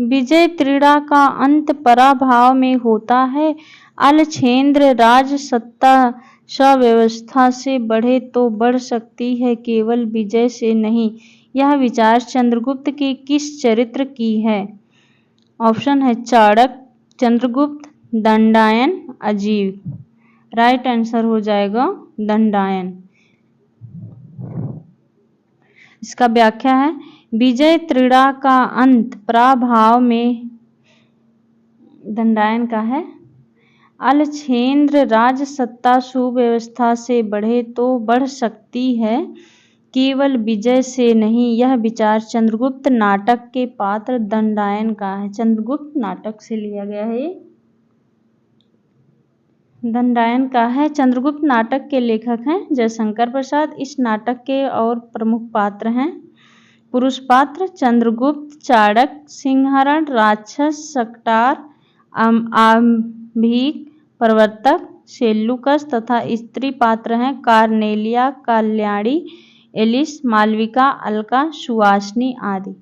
विजय त्रीड़ा का अंत पराभव में होता है। अलछेन्द्र राज सत्ता व्यवस्था से बढ़े तो बढ़ सकती है, केवल विजय से नहीं। यह विचार चंद्रगुप्त के किस चरित्र की है? ऑप्शन है चाणक्य, चंद्रगुप्त, दंडायन, अजीब। राइट आंसर हो जाएगा दंडायन। इसका व्याख्या है, विजय त्रीड़ा का अंत पराभव में दंडायन का है। अलछेन्द्र राज सत्ता सुव्यवस्था से बढ़े तो बढ़ सकती है, केवल विजय से नहीं। यह विचार चंद्रगुप्त नाटक के पात्र दंडायन का है। चंद्रगुप्त नाटक से लिया गया है, दंडायन का है। चंद्रगुप्त नाटक के लेखक हैं जयशंकर प्रसाद। इस नाटक के और प्रमुख पात्र हैं। पुरुष पात्र चंद्रगुप्त, चाणक्य, सिंहरण, राक्षस, सकटार, आंभिक, प्रवर्तक, सेल्यूकस तथा स्त्री पात्र हैं कार्नेलिया, कल्याणी, एलिस, मालविका, अलका, सुवासिनी आदि।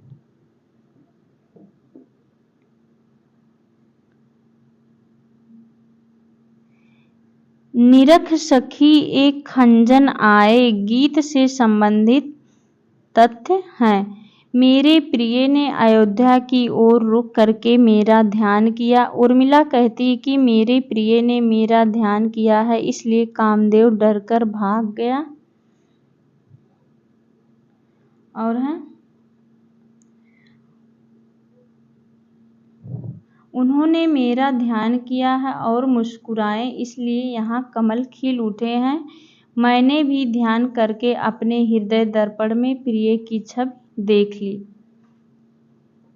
निरख सखी एक खंजन आए गीत से संबंधित तथ्य हैं। मेरे प्रिय ने अयोध्या की ओर रुख करके मेरा ध्यान किया। उर्मिला कहती है कि मेरे प्रिय ने मेरा ध्यान किया है, इसलिए कामदेव डरकर भाग गया। और है, उन्होंने मेरा ध्यान किया है और मुस्कुराए, इसलिए यहाँ कमल खिल उठे हैं। मैंने भी ध्यान करके अपने हृदय दर्पण में प्रिय की छवि देख ली।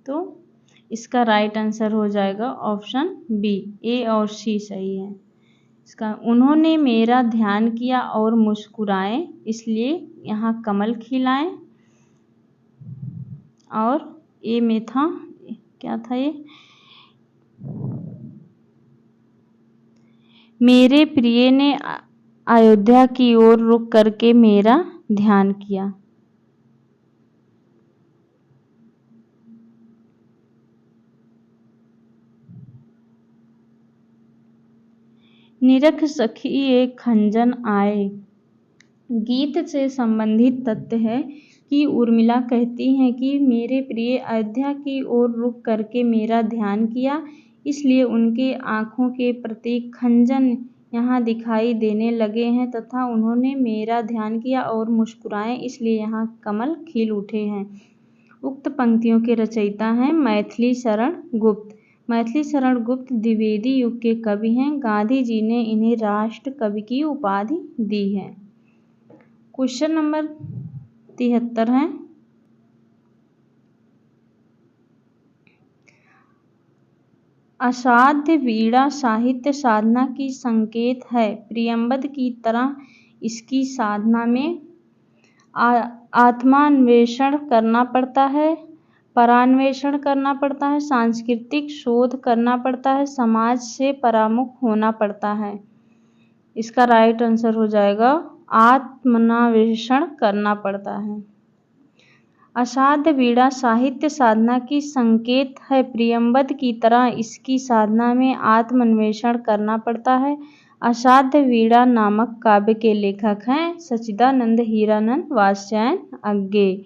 तो इसका राइट आंसर हो जाएगा ऑप्शन बी, ए और सी सही है। इसका उन्होंने मेरा ध्यान किया और मुस्कुराए, इसलिए यहाँ कमल खिलाए। और ए में था, क्या था ये? मेरे प्रिय ने अयोध्या की ओर रुख करके मेरा ध्यान किया। निरख सखी एक खंजन आए गीत से संबंधित तथ्य है कि उर्मिला कहती हैं कि मेरे प्रिय अयोध्या की ओर रुख करके मेरा ध्यान किया, इसलिए उनके आँखों के प्रतीक खंजन यहाँ दिखाई देने लगे हैं तथा उन्होंने मेरा ध्यान किया और मुस्कुराए, इसलिए यहाँ कमल खिल उठे हैं। उक्त पंक्तियों के रचयिता हैं मैथिली शरण गुप्त। मैथिली शरण गुप्त द्विवेदी युग के कवि हैं। गांधी जी ने इन्हें राष्ट्र कवि की उपाधि दी है। क्वेश्चन नंबर 73 है, असाध्य वीणा साहित्य साधना की संकेत है। प्रियंबद की तरह इसकी साधना में आत्मान्वेषण करना पड़ता है, परान्वेषण करना पड़ता है, सांस्कृतिक शोध करना पड़ता है, समाज से परामुख होना पड़ता है। इसका राइट आंसर हो जाएगा आत्मान्वेषण करना पड़ता है। असाध्य वीणा साहित्य साधना की संकेत है। प्रियंबद की तरह इसकी साधना में आत्मान्वेषण करना पड़ता है। असाध्य वीणा नामक काव्य के लेखक हैं सच्चिदानंद, हीरानंद, वात्स्यायन, अज्ञे।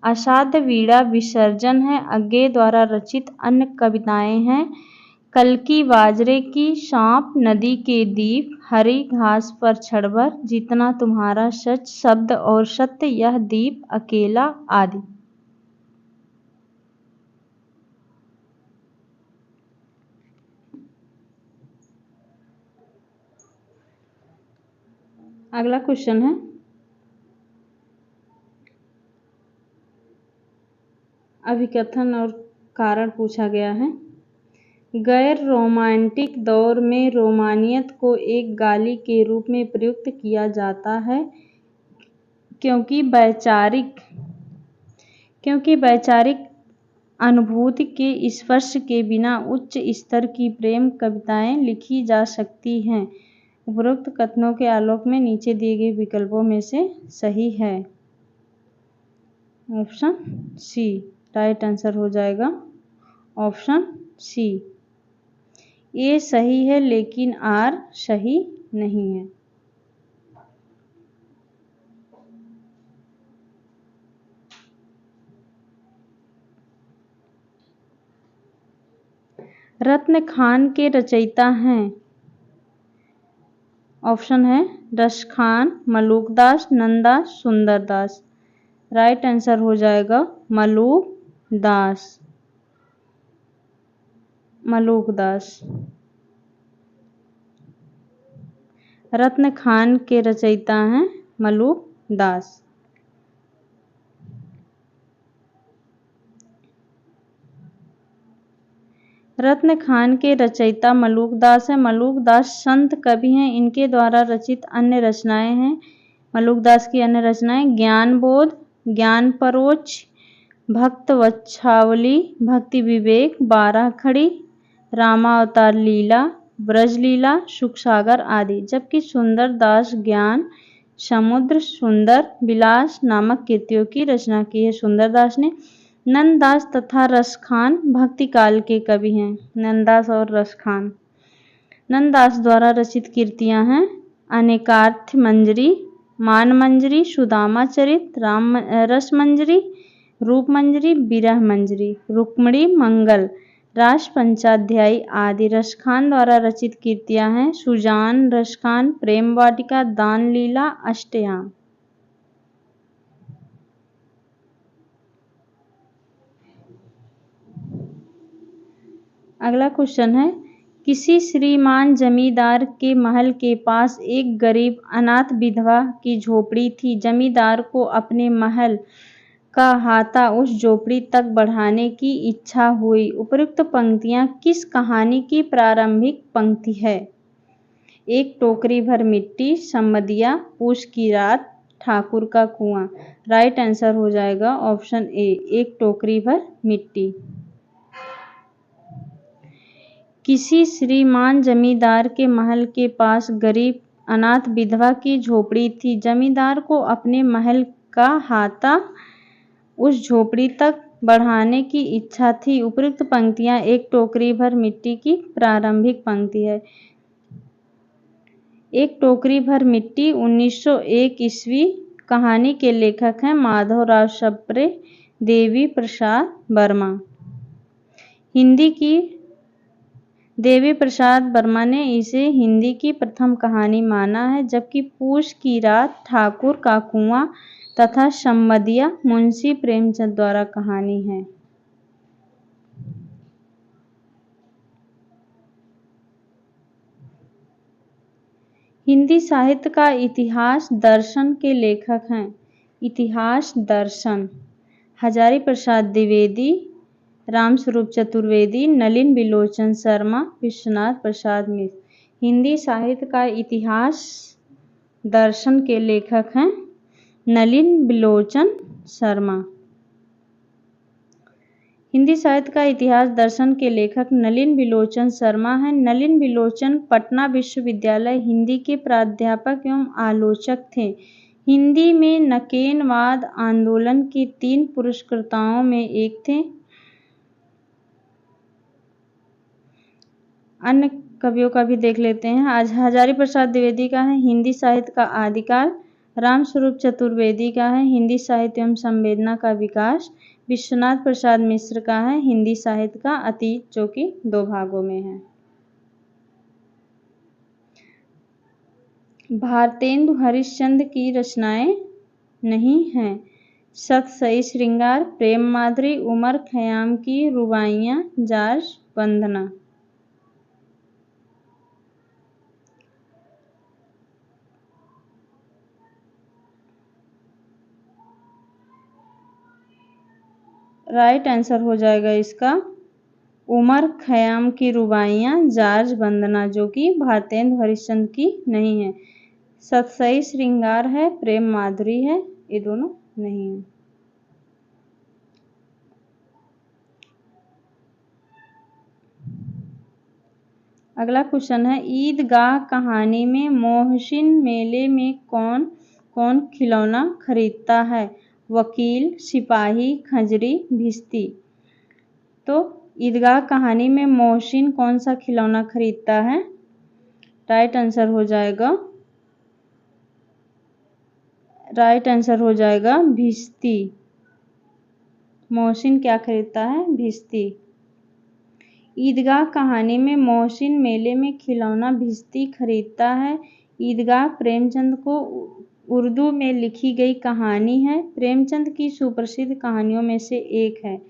असाध्य वीणा विसर्जन है। अज्ञे द्वारा रचित अन्य कविताएं हैं कल्कि बाजरे की, सांप, नदी के दीप, हरी घास पर क्षणभर, जितना तुम्हारा सच, शब्द और सत्य, यह दीप अकेला आदि। अगला क्वेश्चन है, अभिकथन और कारण पूछा गया है। गैर रोमांटिक दौर में रोमानियत को एक गाली के रूप में प्रयुक्त किया जाता है क्योंकि वैचारिक अनुभूति के स्पर्श के बिना उच्च स्तर की प्रेम कविताएं लिखी जा सकती हैं। उपरोक्त कथनों के आलोक में नीचे दिए गए विकल्पों में से सही है। ऑप्शन सी राइट आंसर हो जाएगा। ऑप्शन सी ए सही है लेकिन आर सही नहीं है। रत्न खान के रचयिता हैं। ऑप्शन है रसखान, मलूकदास, नंददास, सुंदरदास। राइट आंसर हो जाएगा मलूकदास। रत्न खान के रचयिता हैं मलूकदास। रत्न खान के रचयिता मलूकदास है। मलूकदास संत कवि हैं। इनके द्वारा रचित अन्य रचनाएं हैं। मलूकदास की अन्य रचनाएं ज्ञान बोध, ज्ञान परोच, भक्त वच्छावली, भक्ति विवेक, बारह खड़ी, रामावतार लीला, ब्रज लीला, सुख सागर आदि। जबकि सुंदरदास ज्ञान समुद्र, सुंदर विलास नामक कृतियों की रचना की है सुंदरदास ने। नंददास तथा रसखान भक्ति काल के कवि हैं। नंददास और रसखान। नंददास द्वारा रचित कृतियां हैं अनेकार्थ मंजरी, मान मंजरी, सुदामा चरित, रस मंजरी, रूप मंजरी, विरह मंजरी, रुक्मिणी मंगल, रास पंचाध्यायी आदि। रसखान द्वारा रचित कृतियां हैं सुजान रसखान, प्रेम वाटिका, दान लीला, अष्टयाम। अगला क्वेश्चन है, किसी श्रीमान जमींदार के महल के पास एक गरीब अनाथ विधवा की झोपड़ी थी। जमींदार को अपने महल का हाता उस झोपड़ी तक बढ़ाने की इच्छा हुई। उपयुक्त पंक्तियां किस कहानी की प्रारंभिक पंक्ति है? एक टोकरी भर मिट्टी, सम्मदिया, पूस की रात, ठाकुर का कुआं। राइट आंसर हो जाएगा ऑप्शन ए, एक टोकरी भर मिट्टी। किसी श्रीमान जमींदार के महल के पास गरीब अनाथ विधवा की झोपड़ी थी। जमींदार को अपने महल का हाता उस झोपड़ी तक बढ़ाने की इच्छा थी। उपयुक्त पंक्तियां एक टोकरी भर मिट्टी की प्रारंभिक पंक्ति है। एक टोकरी भर मिट्टी 1901 ईस्वी। कहानी के लेखक हैं माधवराव सप्रे, देवी प्रसाद वर्मा। देवी प्रसाद वर्मा ने इसे हिंदी की प्रथम कहानी माना है। जबकि पूस की रात, ठाकुर का कुआं तथा सम्मदिया मुंशी प्रेमचंद द्वारा कहानी है। हिंदी साहित्य का इतिहास दर्शन के लेखक हैं। इतिहास दर्शन हजारी प्रसाद द्विवेदी, रामस्वरूप चतुर्वेदी, नलिन बिलोचन शर्मा, विश्वनाथ प्रसाद मिश्र। हिंदी साहित्य का इतिहास दर्शन के लेखक हैं नलिन बिलोचन शर्मा। हिंदी साहित्य का इतिहास दर्शन के लेखक नलिन बिलोचन शर्मा हैं। नलिन बिलोचन पटना विश्वविद्यालय हिंदी के प्राध्यापक एवं आलोचक थे। हिंदी में नकेनवाद आंदोलन के 3 पुरस्कर्ताओं में एक थे। अन्य कवियों का भी देख लेते हैं। आज हजारी प्रसाद द्विवेदी का है हिंदी साहित्य का आदिकाल, रामस्वरूप चतुर्वेदी का है हिंदी साहित्य एवं संवेदना का विकास, विश्वनाथ प्रसाद मिश्र का है हिंदी साहित्य का अतीत, जो कि 2 भागों में है। भारतेंदु हरिश्चंद्र की रचनाएं नहीं हैं। सत सई श्रृंगार, प्रेम माधुरी, उमर खयाम की रुबाइयां, जॉर्ज वंदना। राइट आंसर हो जाएगा इसका उमर खयाम की रुबाइयाँ, जॉर्ज वंदना, जो कि भारतेंदु हरिश्चंद्र की नहीं है। सतसई श्रृंगार है, प्रेम माधुरी है, ये दोनों नहीं है। अगला क्वेश्चन है ईदगाह कहानी में मोहसिन मेले में कौन कौन खिलौना खरीदता है? वकील, सिपाही, खंजरी, भिश्ती। तो ईदगाह कहानी में मोहसिन कौन सा खिलौना खरीदता है? राइट आंसर हो जाएगा भिश्ती। मोहसिन क्या खरीदता है? भिश्ती। ईदगाह कहानी में मोहसिन मेले में खिलौना भिश्ती खरीदता है। ईदगाह प्रेमचंद को उर्दू में लिखी गई कहानी है। प्रेमचंद की सुप्रसिद्ध कहानियों में से एक है।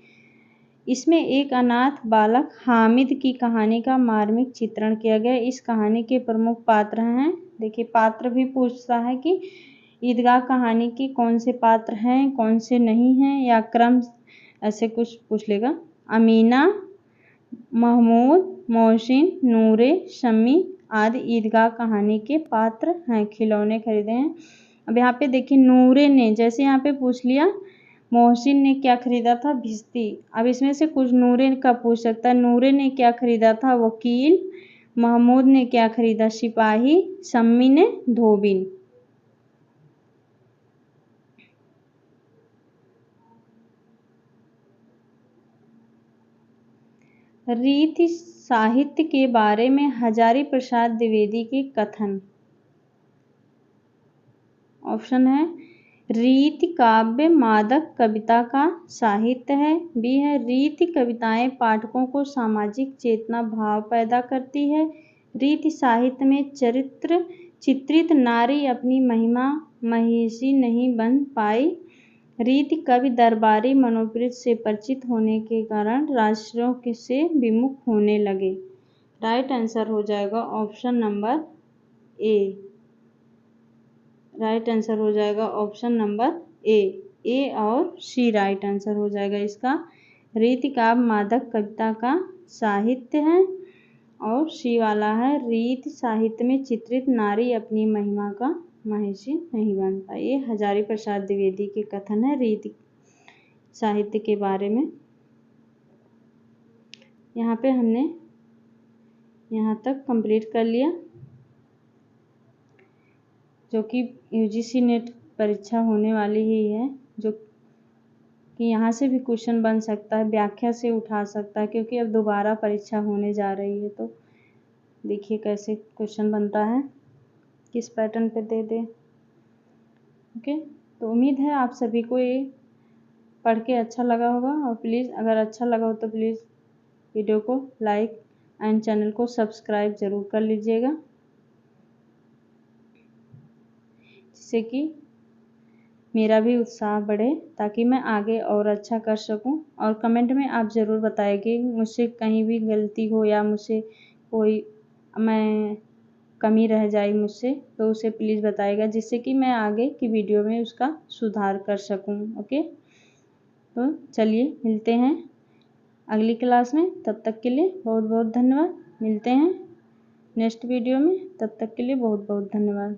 इसमें एक अनाथ बालक हामिद की कहानी का मार्मिक चित्रण किया गया। इस कहानी के प्रमुख पात्र हैं, देखिए पात्र भी पूछता है कि ईदगाह कहानी के कौन से पात्र हैं, कौन से नहीं हैं, या क्रम ऐसे कुछ पूछ लेगा। अमीना, महमूद, मोहसिन, नूरे, शम्मी आदि ईदगाह कहानी के पात्र हैं। खिलौने खरीदे हैं। अब यहाँ पे देखिए नूरे ने, जैसे यहाँ पे पूछ लिया मोहसिन ने क्या खरीदा था? भिश्ती। अब इसमें से कुछ नूरे का पूछ सकता है। नूरे ने क्या खरीदा था? वकील। महमूद ने क्या खरीदा? सिपाही। शम्मी ने धोबिन। रीति साहित्य के बारे में हजारी प्रसाद द्विवेदी के कथन। ऑप्शन है रीति काव्य मादक कविता का साहित्य है। बी है रीति कविताएं पाठकों को सामाजिक चेतना भाव पैदा करती है। रीति साहित्य में चित्रित नारी अपनी महिमा महिषी नहीं बन पाई। रीति कवि दरबारी मनोवृत्ति से परिचित होने के कारण राष्ट्रों से विमुख होने लगे। राइट आंसर हो जाएगा option number A. Right answer हो जाएगा ऑप्शन नंबर ए और सी राइट आंसर हो जाएगा इसका। रीति काव्य मादक कविता का साहित्य है और सी वाला है रीति साहित्य में चित्रित नारी अपनी महिमा का महिषी नहीं बन पाई। ये हजारी प्रसाद द्विवेदी के कथन है रीति साहित्य के बारे में। यहाँ पे हमने यहाँ तक कंप्लीट कर लिया, जो कि यूजीसी नेट परीक्षा होने वाली ही है, जो कि यहाँ से भी क्वेश्चन बन सकता है, व्याख्या से उठा सकता है, क्योंकि अब दोबारा परीक्षा होने जा रही है। तो देखिए कैसे क्वेश्चन बनता है, किस पैटर्न पे दे दे। ओके, तो उम्मीद है आप सभी को ये पढ़ के अच्छा लगा होगा। और प्लीज़ अगर अच्छा लगा हो तो प्लीज़ वीडियो को लाइक एंड चैनल को सब्सक्राइब ज़रूर कर लीजिएगा, जिससे कि मेरा भी उत्साह बढ़े, ताकि मैं आगे और अच्छा कर सकूं। और कमेंट में आप ज़रूर बताइए मुझसे कहीं भी गलती हो या मुझसे कोई कमी रह जाए मुझसे, तो उसे प्लीज़ बताइएगा, जिससे कि मैं आगे की वीडियो में उसका सुधार कर सकूं। ओके, तो चलिए मिलते हैं अगली क्लास में। तब तक के लिए बहुत बहुत धन्यवाद। मिलते हैं नेक्स्ट वीडियो में, तब तक के लिए बहुत बहुत धन्यवाद।